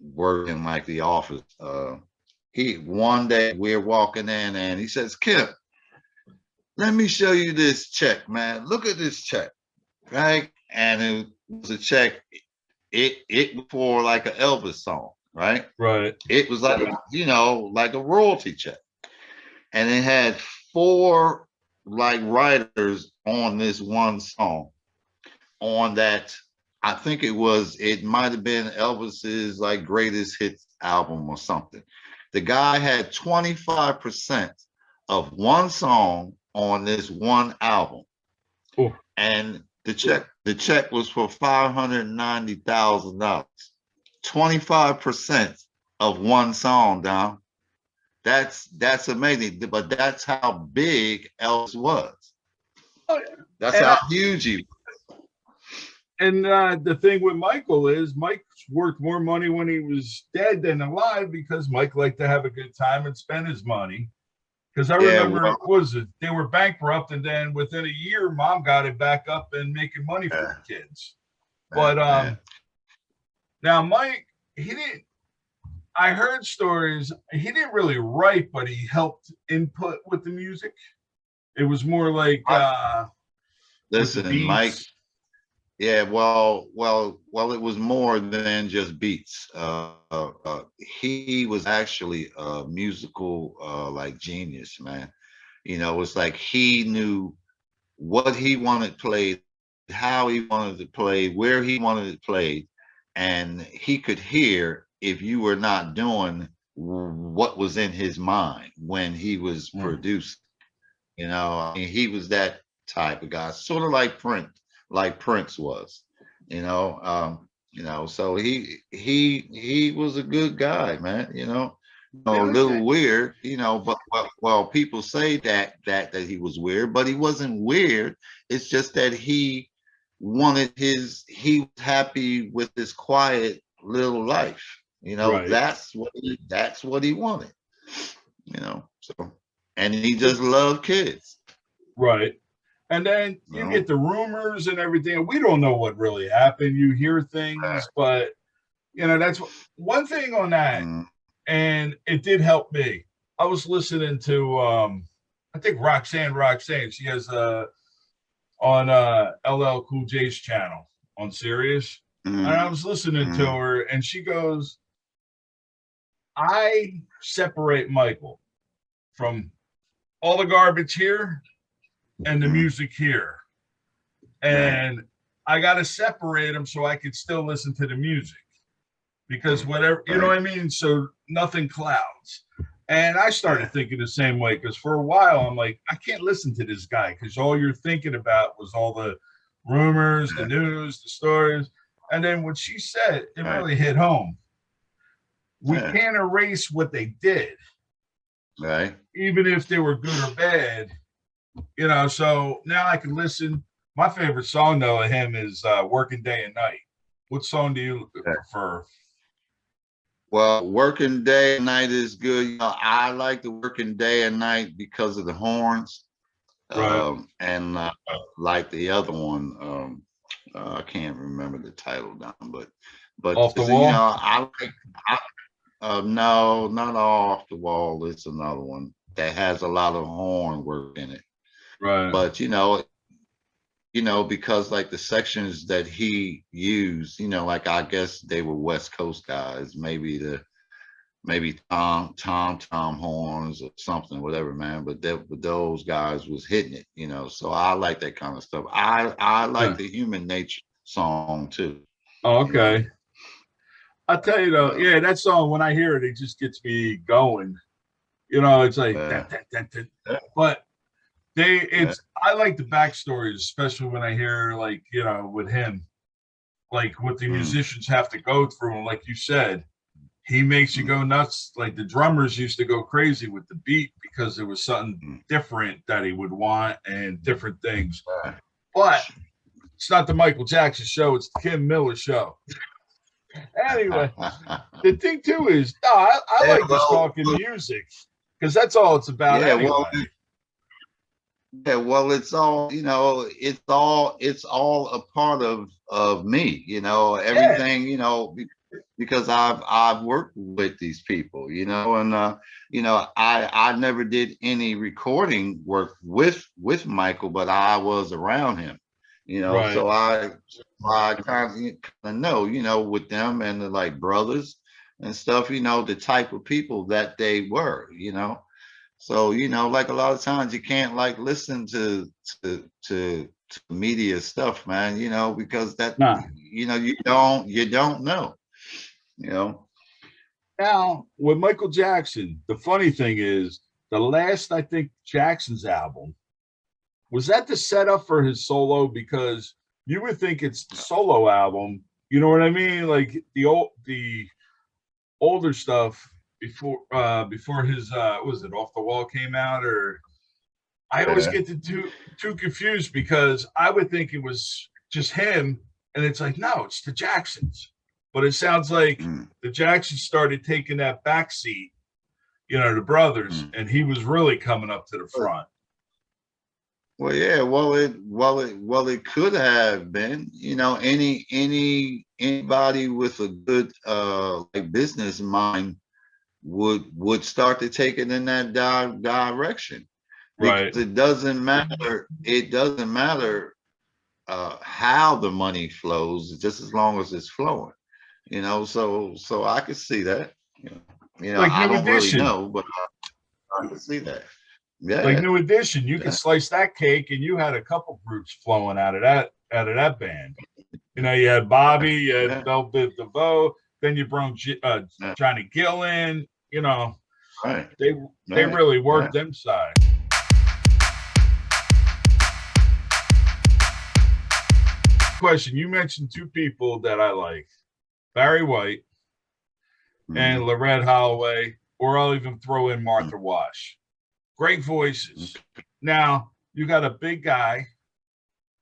worked in like the office, he one day we're walking in and he says, "Kip, let me show you this check, man. Look at this check, right?" And it was a check. It was for like an Elvis song, right?
right.
It was like like a royalty check, and it had four like writers on this one song. On that, I think it might have been Elvis's like greatest hits album or something. The guy had 25% of one song on this one album,
Oh,
and the check was for $590,000. 25% of one song, Dom. That's amazing. But that's how big Elvis was.
oh yeah.
That's
And
how huge he
the thing with Michael is Mike's worth more money when he was dead than alive because Mike liked to have a good time and spend his money. Because I
Yeah,
remember,
well,
what was it? They were bankrupt, and then within a year, mom got it back up and making money for
uh,
the kids.
uh,
But
uh,
now Mike, he didn't. I heard stories. He didn't really write, but he helped input with the music. It was more like
Mike,
with the
listen, Mike.
beats.
Yeah, well. It was more than just beats. He was actually a musical like genius, man. It's like he knew what he wanted played, how he wanted to play, where he wanted it played, and he could hear if you were not doing what was in his mind when he was
Mm.
producing. I mean, he was that type of guy, sort of like Prince was. So he was a good guy, man. A
The other
little
thing,
weird, but well, people say that he was weird, but he wasn't weird. It's just that he was happy with his quiet little life.
right,
That's what he wanted. So, and he just loved kids.
right. And then
You
you
know,
get the rumors and everything. We don't know what really happened. You hear things, but that's one thing on that,
mm,
and it did help me. I was listening to I think Roxanne. She has on LL Cool J's channel on Sirius. And I
mm,
was listening to
mm,
her, and she goes, I separate Michael from all the garbage here and the
mm,
music here.
right,
And I got to separate them so I could still listen to the music because
mm,
whatever, you know
right,
what I mean? So nothing clouds. And I started
right,
thinking the same way because for a while I'm like, I can't listen to this guy because all you're thinking about was all the rumors, the
right,
news, the stories. And then what she said, it
right,
really hit home. We
yeah,
can't erase what they did,
right.
even if they were good or bad. So now I can listen. My favorite song though of him is Working Day and Night. What song do you
Yeah.
prefer?
Well, working day and night is good. I like the working day and night because of the horns,
Right.
and like the other one, I can't remember the title now, but
Off the wall?
I like. No, not off the wall. It's another one that has a lot of horn work in it.
Right.
But because like the sections that he used, like I guess they were West Coast guys, maybe Tom Horns or something, whatever, man. But those guys was hitting it, So I like that kind of stuff. I like
Yeah.
the Human Nature song too.
Oh,
You know.
okay. I'll tell you though,
Uh,
yeah, that song when I hear it, it just gets me going. It's like
uh,
that.
uh,
But
uh,
I like the backstories, especially when I hear like, with him, like what the
mm,
musicians have to go through. And like you said, he makes you
mm,
go nuts. Like the drummers used to go crazy with the beat because there was something
mm,
different that he would want and different things.
uh,
But it's not the Michael Jackson show, it's the Kym Miller show. Anyway, the thing too is, no, I
yeah,
like just talking music because that's all it's about
yeah,
anyway.
it's all, it's all a part of me,
Yeah,
everything, because I've worked with these people, and I never did any recording work with Michael, but I was around him,
right.
so I kind of know, with them and the like brothers and stuff, the type of people that they were, So, like a lot of times you can't like listen to media stuff, man, because that
Nah.
you don't know, you know.
Now, with Michael Jackson, the funny thing is, the last, I think, Jackson's album, was that the setup for his solo? Because you would think it's the solo album. You know what I mean? Like the older stuff before his was it Off the Wall came out, or I always
Yeah.
get the two confused because I would think it was just him, and it's like, no, it's the Jacksons. But it sounds like
Mm,
the Jacksons started taking that back seat, the brothers,
mm.
and he was really coming up to the front.
Well, yeah, well, it could have been, anybody with a good like business mind would start to take it in that direction,
Right.
because it doesn't matter how the money flows, just as long as it's flowing, so I could see that,
Like
I
New
don't really
Edition.
know, but I can see that.
Like
Yeah,
New Edition, you could
yeah,
slice that cake, and you had a couple groups flowing out of that band. You had Bobby, you had
yeah,
Velvet DeVoe, then you brought
yeah,
Johnny Gill in.
right,
They
right,
really worked
right.
them side. Question: you mentioned two people that I like, Barry White and
Mhm,
Lorette Holloway, or I'll even throw in
mhm,
Martha Wash. Great voices. Now you got a big guy,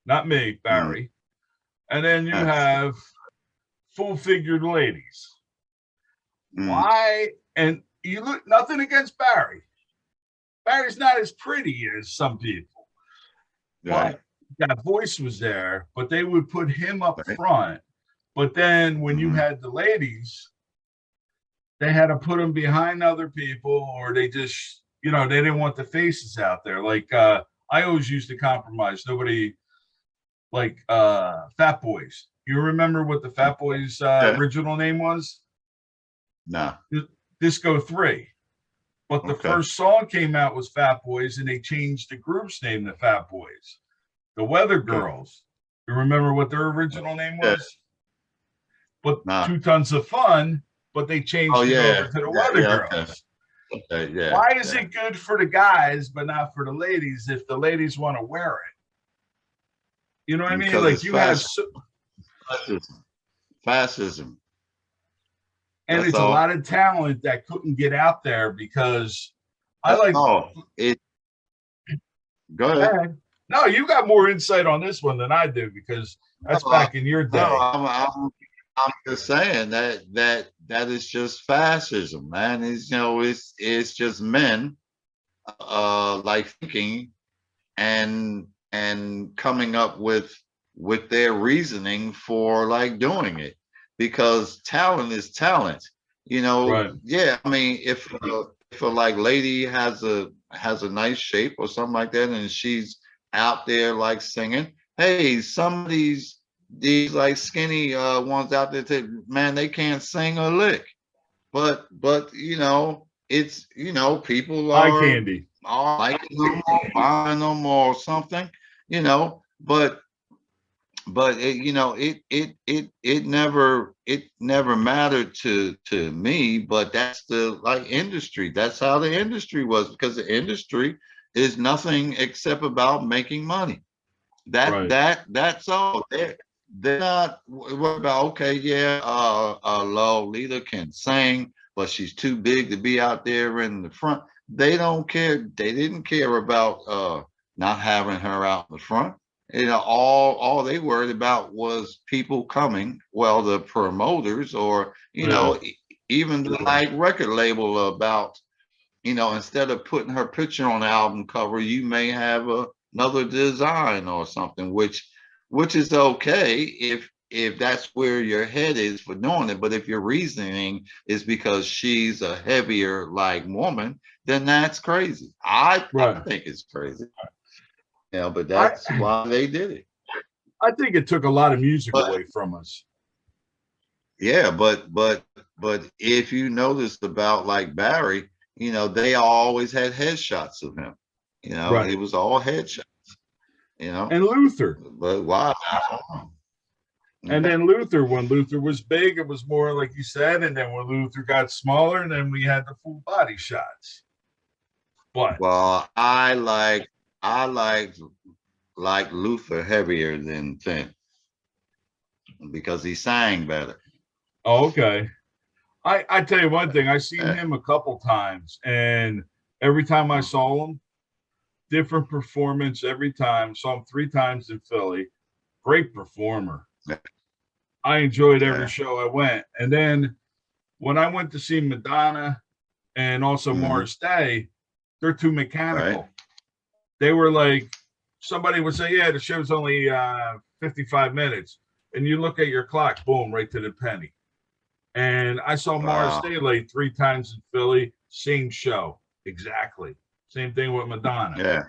not me,
mhm,
Barry, and then you
yeah,
have full-figured ladies.
mhm,
Why? And you look nothing against Barry. Barry's not as pretty as some people,
right,
but that voice was there. But they would put him up
right,
front. But then when you
mhm,
had the ladies, they had to put them behind other people, or they just, they didn't want the faces out there. Like I always used to compromise. Nobody like Fat Boys. You remember what the Fat Boys
yeah,
original name was?
nah,
Disco 3. But the
okay,
first song came out was Fat Boys, and they changed the group's name to Fat Boys. The Weather
okay,
Girls. You remember what their original name
yeah,
was? But
nah,
2 Tons of Fun, but they
oh
changed it
yeah,
over to the
yeah,
Weather
yeah, okay,
Girls.
okay, yeah,
Why is
yeah,
it good for the guys, but not for the ladies if the ladies want to wear it? You know what I mean?
because
Like
it's
you have,
fascism, fascism.
and
That's
it's a
all.
lot of talent that couldn't get out there because I
That's
like,
all. Go ahead.
no, you got more insight on this one than I do because
No,
that's back in your
no,
day.
I'm just saying that is just fascism, man. It's just men like thinking and coming up with their reasoning for like doing it, because talent is talent.
Right.
Yeah, I mean, if a like lady has a nice shape or something like that, and out there like singing. Hey, some of these like skinny ones out there, man, they can't sing a lick. But you know, it's people
Eye
are
candy.
liking them or buying them or something, you know. But it, it never mattered to me. But that's the like industry. That's how the industry was, because the industry is nothing except about making money.
Right.
That's all. They're not worried about, okay, yeah, Lolita can sing, but she's too big to be out there in the front. They don't care. They didn't care about not having her out in the front. All they worried about was people coming. Well, the promoters, or
Yeah.
even the like record label, about, instead of putting her picture on the album cover, you may have another design or something, which is okay if that's where your head is for doing it. But if your reasoning is because she's a heavier like woman, then that's crazy. I
Right.
think it's crazy. But
I
that's why they did it.
I think it took a lot of music
But
away from us.
yeah, but if you noticed about like Barry, they always had headshots of him. It
Right.
was all headshots.
And Luther.
But why?
And
Yeah.
then Luther, when Luther was big, it was more like you said. And then when Luther got smaller, and then we had the full body shots. But
Well, I like Luther heavier than thin, because he sang better.
okay. I tell you one thing, I seen
Eh,
him a couple times, and every time I saw him, different performance every time. Saw him 3 times in Philly. Great performer.
Yeah,
I enjoyed every
yeah.
show I went. And then when I went to see Madonna and also
Hmm.
Morris Day, they're too
Right.
mechanical. They were like, somebody would say, yeah, the show's only 55 minutes. And you look at your clock, boom, right to the penny. And I saw Morris
Wow.
Day like 3 times in Philly, same show, exactly. Same thing with Madonna.
Yeah.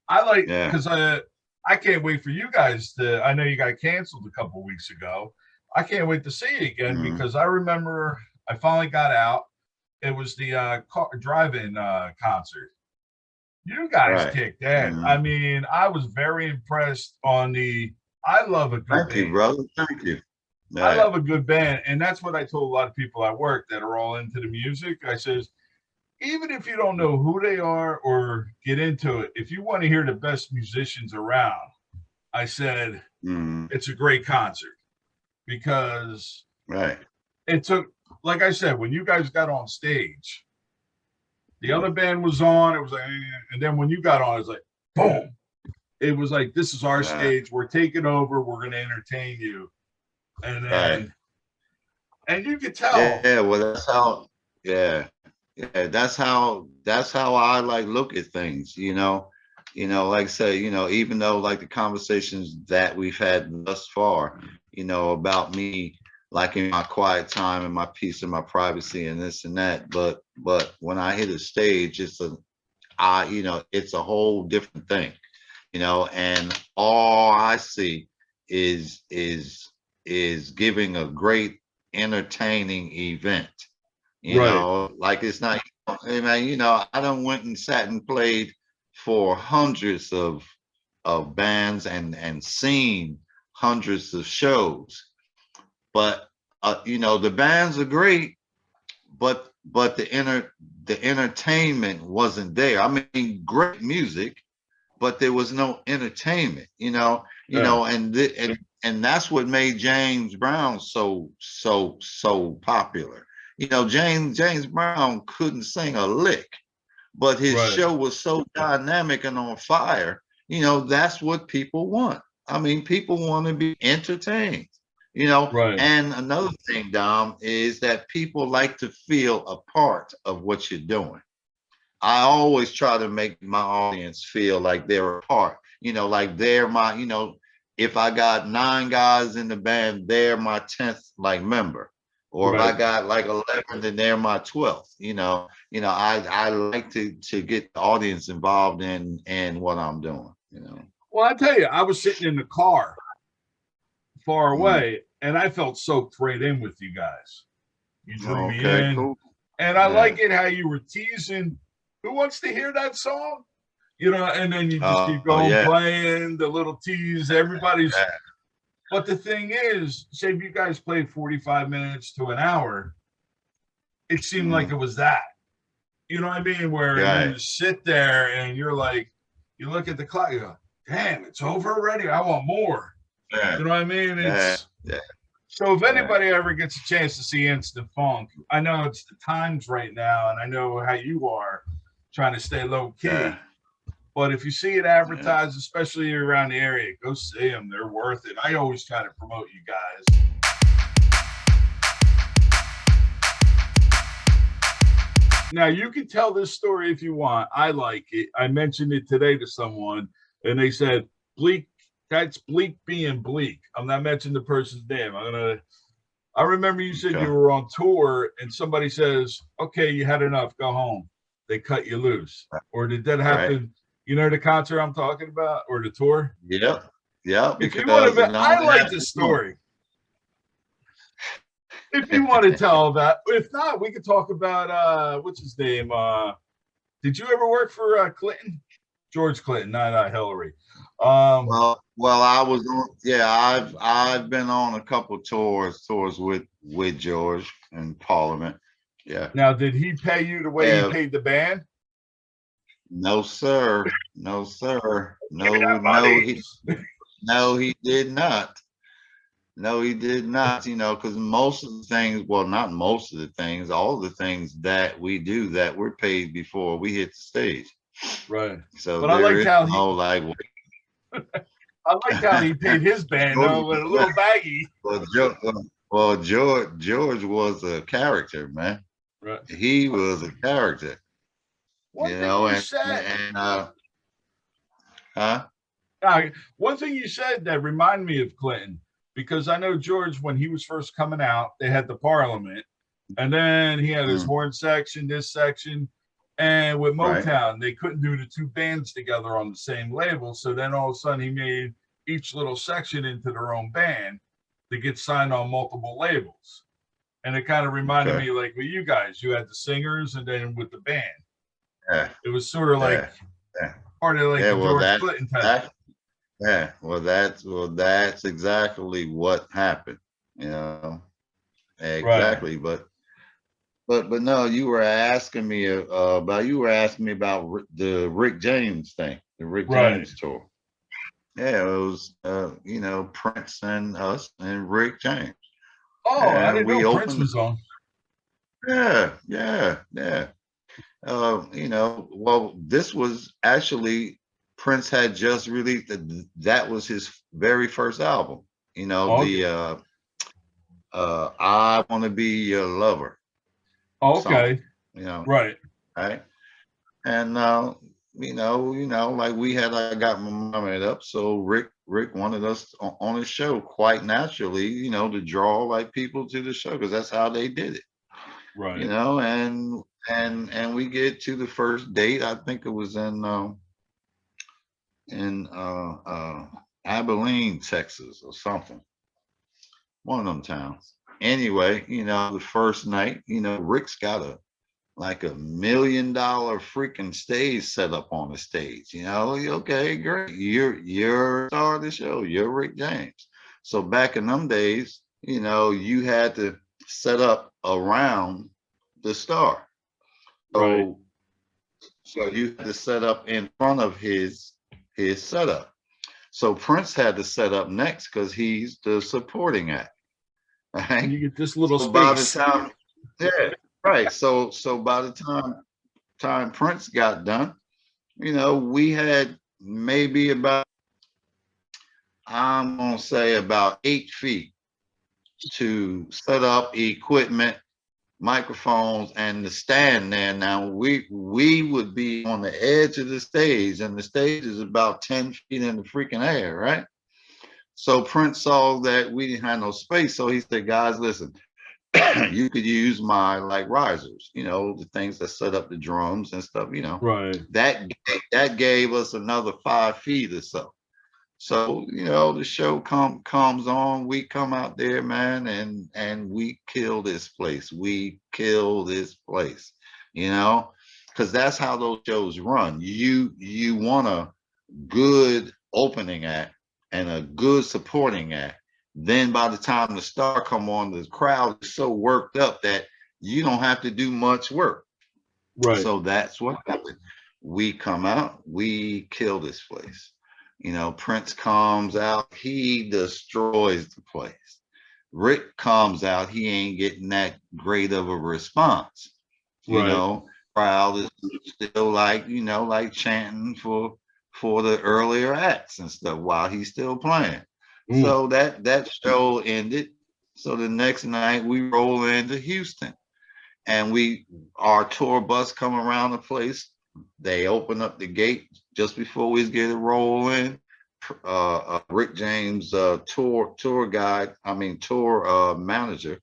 I like,
Yeah.
because I can't wait for you guys to. I know you got canceled a couple weeks ago. I can't wait to see you again,
Hmm.
because I remember I finally got out. It was the drive-in concert. You guys
Right.
kicked ass.
Hmm.
I mean, I was very impressed on the. I love a good
Thank you,
band.
brother. Thank you.
I
Right.
love a good band, and that's what I told a lot of people I work that are all into the music. I says, even if you don't know who they are or get into it, if you want to hear the best musicians around, I said
Hmm.
it's a great concert, because
Right.
it took, like I said, when you guys got on stage, the
Hmm.
other band was on. It was like, and then when you got on, it was like, boom. It was like, this is our
Right.
stage. We're taking over. We're going to entertain you. And
Right.
then, and you could tell.
Yeah. Well, that's how. Yeah. Yeah. That's how I like look at things. Like I say, even though like the conversations that we've had thus far, about me liking my quiet time and my peace and my privacy and this and that, but when I hit a stage, it's a whole different thing, and all I see is giving a great entertaining event.
Right.
Like it's not, hey man, I done went and sat and played for hundreds of bands and seen hundreds of shows. But the bands are great, but the entertainment wasn't there. I mean, great music, but there was no entertainment,
Yeah.
and that's what made James Brown so popular. James Brown couldn't sing a lick, but his
Right.
show was so dynamic and on fire. That's what people want. I mean, people want to be entertained.
Right.
And another thing, Dom, is that people like to feel a part of what you're doing. I always try to make my audience feel like they're a part, like they're my, if I got 9 guys in the band, they're my 10th like member. Or if I
Right.
got like 11, then they're my 12th. I like to get the audience involved in what I'm doing.
Well, I tell you, I was sitting in the car far away, and I felt soaked right in with you guys. You drew me
Okay,
in,
cool.
and I
Yeah.
like it how you were teasing. Who wants to hear that song? You know, and then you just keep
Oh
going,
yeah.
playing the little tease. Everybody's.
Yeah.
But the thing is, say if you guys played 45 minutes to an hour, it seemed like it was that. You know what I mean? Where you
Right.
just sit there and you're like, you look at the clock, you go, damn, it's over already. I want more.
Yeah.
You know what I mean?
Yeah.
It's
Yeah.
so if
Yeah.
anybody ever gets a chance to see Instant Funk, I know it's the times right now, and I know how you are trying to stay low key.
Yeah.
But if you see it advertised, especially around the area, go see them. They're worth it. I always try to promote you guys. Now, you can tell this story if you want. I like it. I mentioned it today to someone, and they said, Bleak, that's Bleak being bleak. I'm not mentioning the person's name. I remember you said you
Okay.
were on tour, and somebody says, okay, you had enough, go home. They cut you loose. Or did that
Right.
happen? You know the concert I'm talking about, or the tour?
Yep. Yep.
If you want
Because it
to, I
only
like the
happened once.
story. If you want to tell that, if not, we could talk about what's his name. Did you ever work for Clinton? George Clinton, not Hillary.
Well, I was on. Yeah, I've been on a couple tours with George in Parliament. Yeah.
Now, did he pay you the way he
Yeah.
paid the band?
No, sir. No, sir.
Give me
No,
that money.
he did not. No, he did not. You know, because most of the things, well, not most of the things, all the things that we do that we're paid before we hit the stage.
Right.
So
But I
there
liked
is
how
no like.
he paid his band
George,
though with a little baggie.
George was a character, man.
Right.
He was a character,
One
you
thing
know,
you said.
huh?
One thing you said that reminded me of Clinton, because I know George, when he was first coming out, they had the Parliament, and then he had his horn section, this section, and with
Right.
Motown, they couldn't do the two bands together on the same label. So then all of a sudden, he made each little section into their own band to get signed on multiple labels. And it kind of reminded me, like with you guys, you had the singers, and then with the band, it was sort of like part of like the George Clinton type.
That's exactly what happened, you know. Exactly,
Right.
but no, you were asking me about the Rick James thing, the Rick James tour. Yeah, it was you know, Prince and us and Rick James.
Oh, I
And
didn't
we
know Prince
opened.
was on.
Yeah. You know, well, this was actually Prince had just released that was his very first album. You know,
Okay.
the I Want to Be Your Lover song.
Okay.
You know,
Right.
right? And you know, like we had I got my mom it up, so Rick wanted us on his show quite naturally, you know, to draw like people to the show because that's how they did it. You
Right.
know, and we get to the first date. I think it was in Abilene, Texas, or something. One of them towns. Anyway, you know, the first night, you know, Rick's got a like $1 million freaking stage set up on the stage. You know, okay, great. You're star of the show. You're Rick James. So back in them days, you know, you had to set up around the star.
Right.
So you had to set up in front of his setup. So Prince had to set up next because he's the supporting act.
And
Right.
you get this little
So by the
space.
time, yeah, right. So by the time Prince got done, you know, we had maybe about, I'm gonna say about 8 feet to set up equipment, microphones, and the stand there. Now we would be on the edge of the stage, and the stage is about 10 feet in the freaking air, right? So Prince saw that we didn't have no space, so he said, "Guys, listen, you could use my like risers, you know, the things that set up the drums and stuff, you know."
Right.
That gave us another 5 feet or so. So, the show comes on, we come out there, man, and we kill this place. We kill this place, you know, because that's how those shows run. You want a good opening act and a good supporting act. Then by the time the star come on, the crowd is so worked up that you don't have to do much work.
Right.
So that's what happened. We come out, we kill this place. Prince comes out, he destroys the place. Rick comes out, he ain't getting that great of a response. You
Right.
know, crowd is still like chanting for the earlier acts and stuff while he's still playing.
Mm.
So that show ended. So the next night we roll into Houston, and our tour bus come around the place. They open up the gate just before we get to roll in. Rick James, tour guide, tour manager,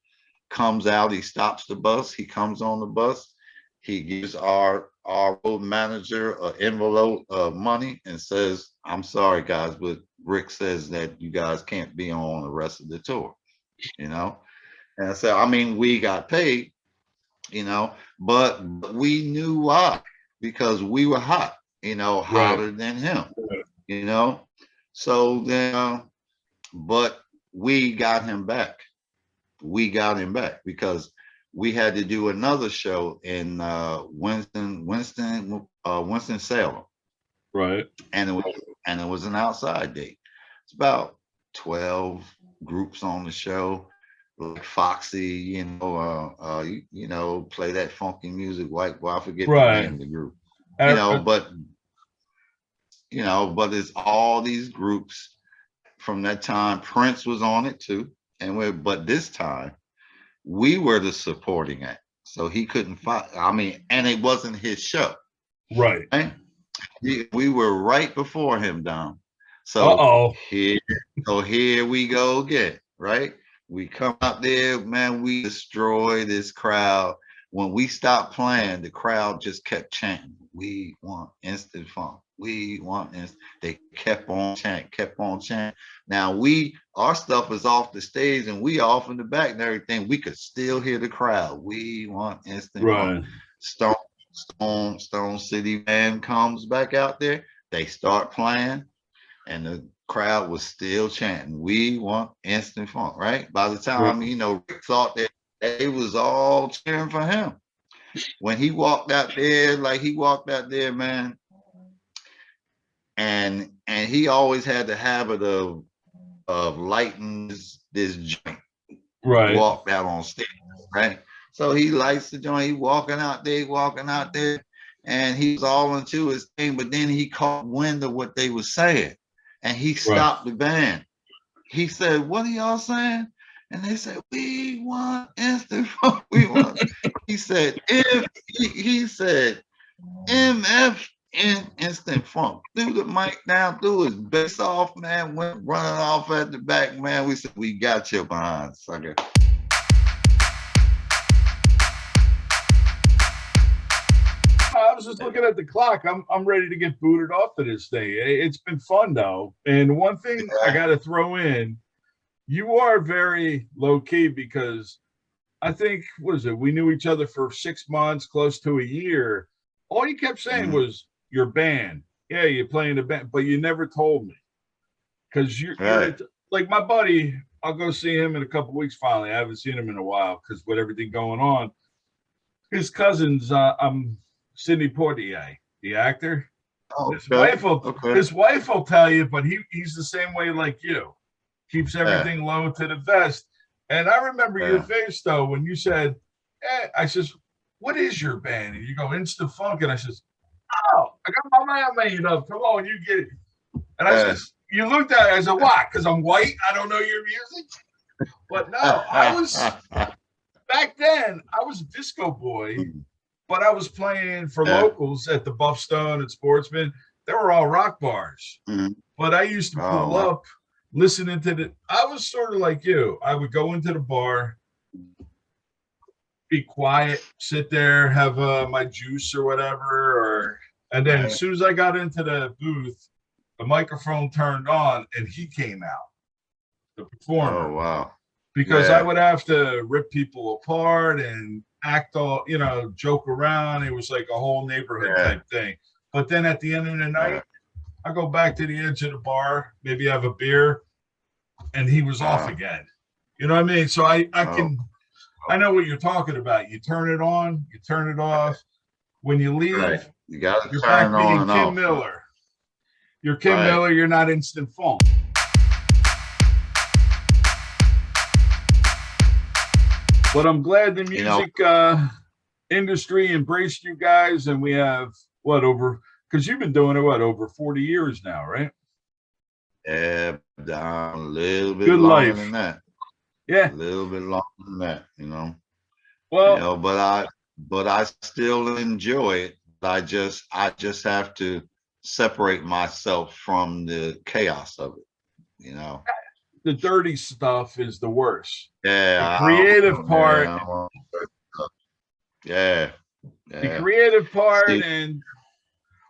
comes out. He stops the bus. He comes on the bus. He gives our road manager an envelope of money and says, "I'm sorry, guys, but Rick says that you guys can't be on the rest of the tour." And so, we got paid, but we knew why, because we were hot, hotter than him, you know. So then, but we got him back. We got him back because we had to do another show in Winston Salem,
Right.
and it was an outside date. It's about 12 groups on the show, like Foxy, play that funky music. Well, I forget the
Right.
name of the group,
Uh, uh,
but but it's all these groups from that time. Prince was on it too, but this time we were the supporting act, so he couldn't fight. And it wasn't his show.
right.
Right? We were right before him, Dom. So
Uh-oh.
here we go again, right? We come out there, man, we destroy this crowd. When we stopped playing, the crowd just kept chanting, "We want instant funk. We want instant." They kept on chanting, kept on chanting. Now our stuff is off the stage and we off in the back and everything. We could still hear the crowd. "We want instant funk."
Right.
Stone City Band comes back out there. They start playing, and the crowd was still chanting, "We want instant funk." Right? By the
Right.
time Rick thought that they was all cheering for him. When he walked out there, man, and he always had the habit of lighting this joint.
Right.
Walked out on stage, right? So he lights the joint. He walking out there, and he's all into his thing. But then he caught wind of what they were saying, and he
Right.
stopped the band. He said, "What are y'all saying?" And they said, "We want instant funk. We want." He said, he said, "MF in instant funk." Threw the mic down, threw his bass off, man, went running off at the back, man. We said, "We got you behind, sucker."
I was just looking at the clock. I'm ready to get booted off of this thing. It's been fun though. And one thing I got to throw in, you are very low key because I think, what is it? We knew each other for 6 months, close to a year. All you kept saying was your band. Yeah, you're playing a band, but you never told me because you're like my buddy. I'll go see him in a couple weeks. Finally, I haven't seen him in a while because with everything going on. His cousins, Sidney Poitier, the actor.
Oh,
His wife will
okay.
his wife will tell you, but he's the same way like you. Keeps everything low to the vest. And I remember your face though when you said, I says, "What is your band?" And you go, "Insta Funk." And I says, "Oh, I got my man made up. Come on, you get it." And I says, you looked at it, I said, "Why? Because I'm white. I don't know your music." But no, I was back then. I was a disco boy, but I was playing for locals at the Buff Stone and Sportsman. They were all rock bars.
Mhm.
But I used to pull up listening to I was sort of like you. I would go into the bar, be quiet, sit there, have my juice or whatever, and then as soon as I got into the booth, the microphone turned on and he came out, the performer.
Oh wow.
Because
Yeah.
I would have to rip people apart and act all, joke around. It was like a whole neighborhood type thing. But then at the end of the night, I go back to the edge of the bar, maybe have a beer, and he was off again. You know what I mean? So I know what you're talking about. You turn it on, you turn it off. When you leave,
you got to
you're
turn
back
it on
being
and
Kym
off.
Miller. You're Kym Miller, you're not Instant Funk. But I'm glad the music industry embraced you guys, and we have because you've been doing it over 40 years now, right?
Yeah, down a little bit
Good
longer
life.
than that.
Yeah,
a little bit longer than that.
Well,
But I still enjoy it. I just have to separate myself from the chaos of it.
the dirty stuff is the worst.
Yeah,
The creative part.
The
creative part. And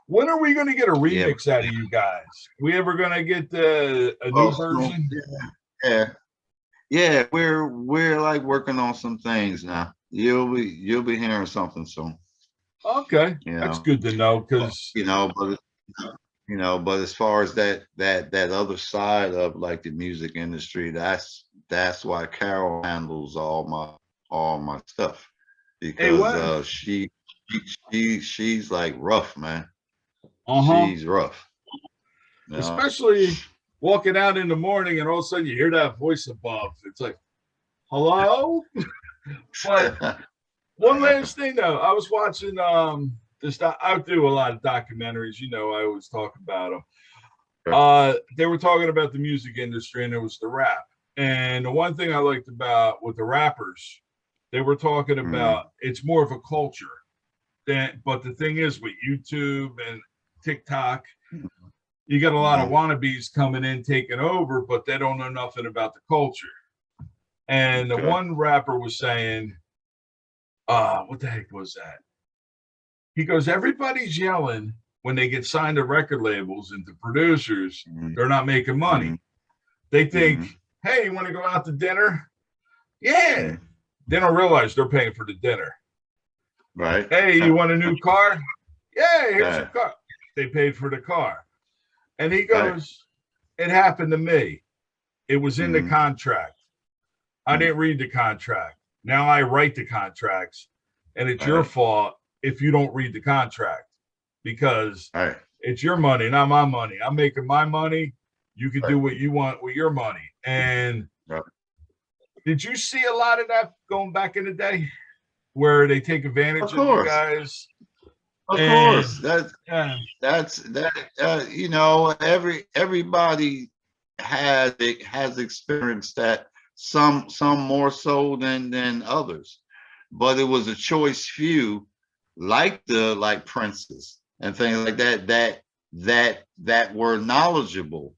when are we going to get a remix out of you guys? We ever going to get a new version?
Yeah. We're like working on some things now. You'll be hearing something soon.
Okay, that's good to know, because
but as far as that other side of like the music industry, that's why Carol handles all my stuff, because she's like rough, man. She's rough.
Especially walking out in the morning and all of a sudden you hear that voice above. It's like, hello? But one last thing though, I was watching I do a lot of documentaries, I always talk about them. They were talking about the music industry, and it was the rap. And the one thing I liked about with the rappers, they were talking about it's more of a culture. But the thing is, with YouTube and TikTok, you got a lot of wannabes coming in, taking over, but they don't know nothing about the culture. And the one rapper was saying, what the heck was that? He goes, everybody's yelling when they get signed to record labels and to producers, they're not making money. They think, hey, you want to go out to dinner? Yeah. They don't realize they're paying for the dinner.
Right.
Hey, you want a new car? Yeah, here's your car. They paid for the car. And he goes, it happened to me. It was in the contract. I didn't read the contract. Now I write the contracts, and it's your fault if you don't read the contract, because it's your money, not my money. I'm making my money. You can do what you want with your money. And did you see a lot of that going back in the day, where they take advantage of you guys?
Of course, everybody has experienced that, some more so than others, but it was a choice few, like Prince's and things like that were knowledgeable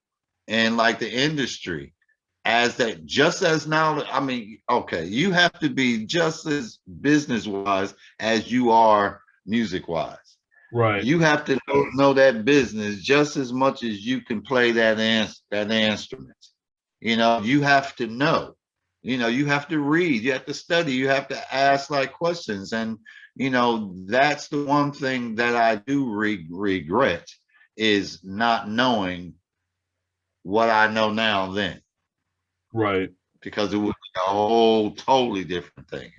and like the industry, just as knowledge. I mean, okay, you have to be just as business wise as you are music wise.
Right.
You have to know that business just as much as you can play that instrument. You have to know. You have to read. You have to study. You have to ask questions. And that's the one thing that I do regret, is not knowing what I know now then.
Right.
Because it would be a whole totally different thing.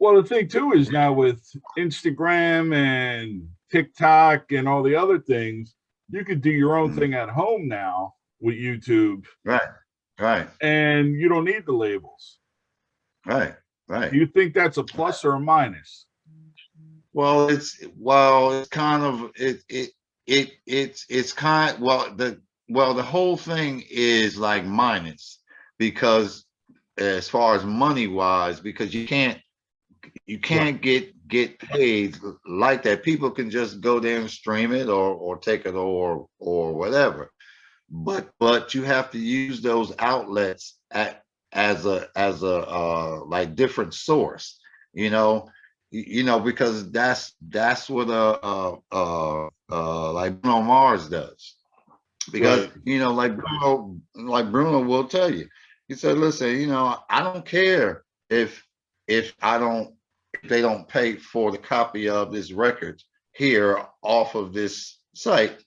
Well, the thing too is, now with Instagram and TikTok and all the other things, you could do your own thing at home now with YouTube.
Right.
And you don't need the labels.
Right.
Do you think that's a plus or a minus?
Well, it's kind of the whole thing is like minus, because as far as money wise, because you can't get paid like that. People can just go there and stream it or take it or whatever. But you have to use those outlets as a like different source, because that's what like Bruno Mars does. because
Right.
like Bruno will tell you. He said, "Listen, I don't care if I don't if they don't pay for the copy of this record here off of this site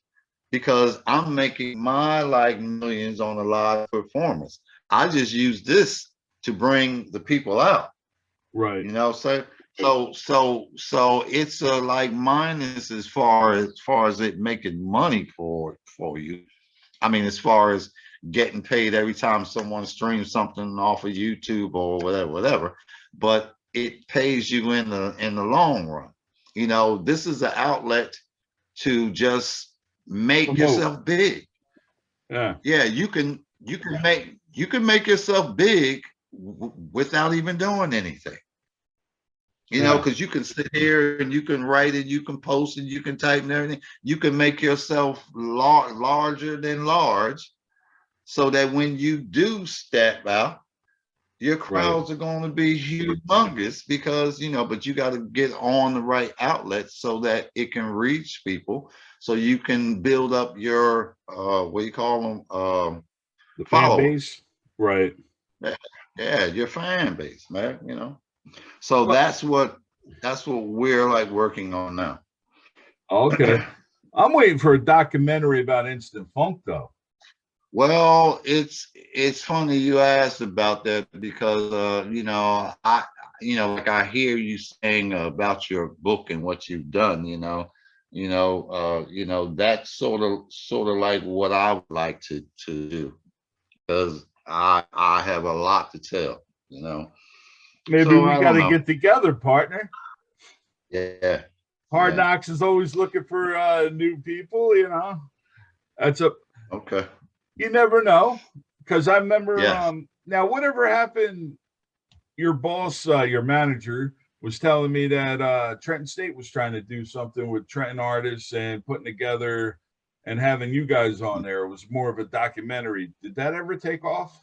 because I'm making my like millions on a live performance. I just use this to bring the people out."
Right.
So it's a like minus as far as it making money for you. I mean, as far as getting paid every time someone streams something off of YouTube or whatever. But it pays you in the long run. This is an outlet to just make
Promote.
yourself big.
Yeah.
Yeah, you can make yourself big without even doing anything.
Yeah.
Because you can sit here and you can write it, you can post it, you can type and everything. You can make yourself larger than large, so that when you do step out, your
Right.
crowds are going to be humongous because but you got to get on the right outlets so that it can reach people, so you can build up your what do you call them,
The fan
followers.
base. Right.
Yeah, your fan base, man. So
Well,
that's what we're like working on now.
okay. I'm waiting for a documentary about instant funk, though.
Well, it's funny you asked about that because like I hear you saying about your book and what you've done. That's sort of like what I would like to do, because I have a lot to tell.
Maybe
So
we
I
got
don't
to
know.
get together, partner.
Yeah,
Hard
yeah.
Knocks is always looking for new people. That's a
Okay.
you never know, because I remember
Yes.
now whatever happened. Your boss, your manager, was telling me that Trenton State was trying to do something with Trenton artists and putting together and having you guys on there. It was more of a documentary. Did that ever take off?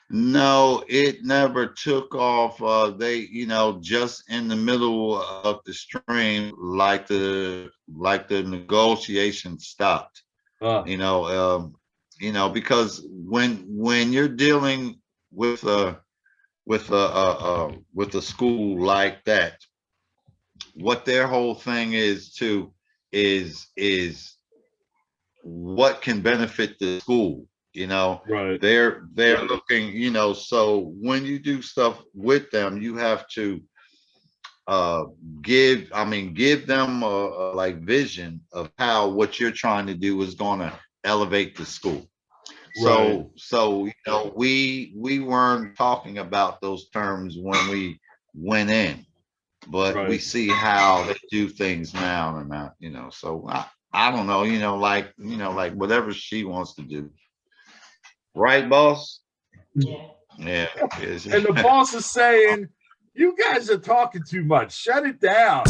No, it never took off. They, just in the middle of the stream, like the negotiation stopped.
Uh,
You know, because when you're dealing with a school like that, what their whole thing is too is what can benefit the school.
right,
They're looking, so when you do stuff with them, you have to uh give them a like vision of how what you're trying to do is going to elevate the school.
right,
So we weren't talking about those terms when we went in, but we
right.
see how they do things now and now, so I don't know, like whatever she wants to do. Right, boss? Yeah.
And the boss is saying, "You guys are talking too much. Shut it down."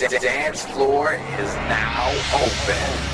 The dance floor is now open.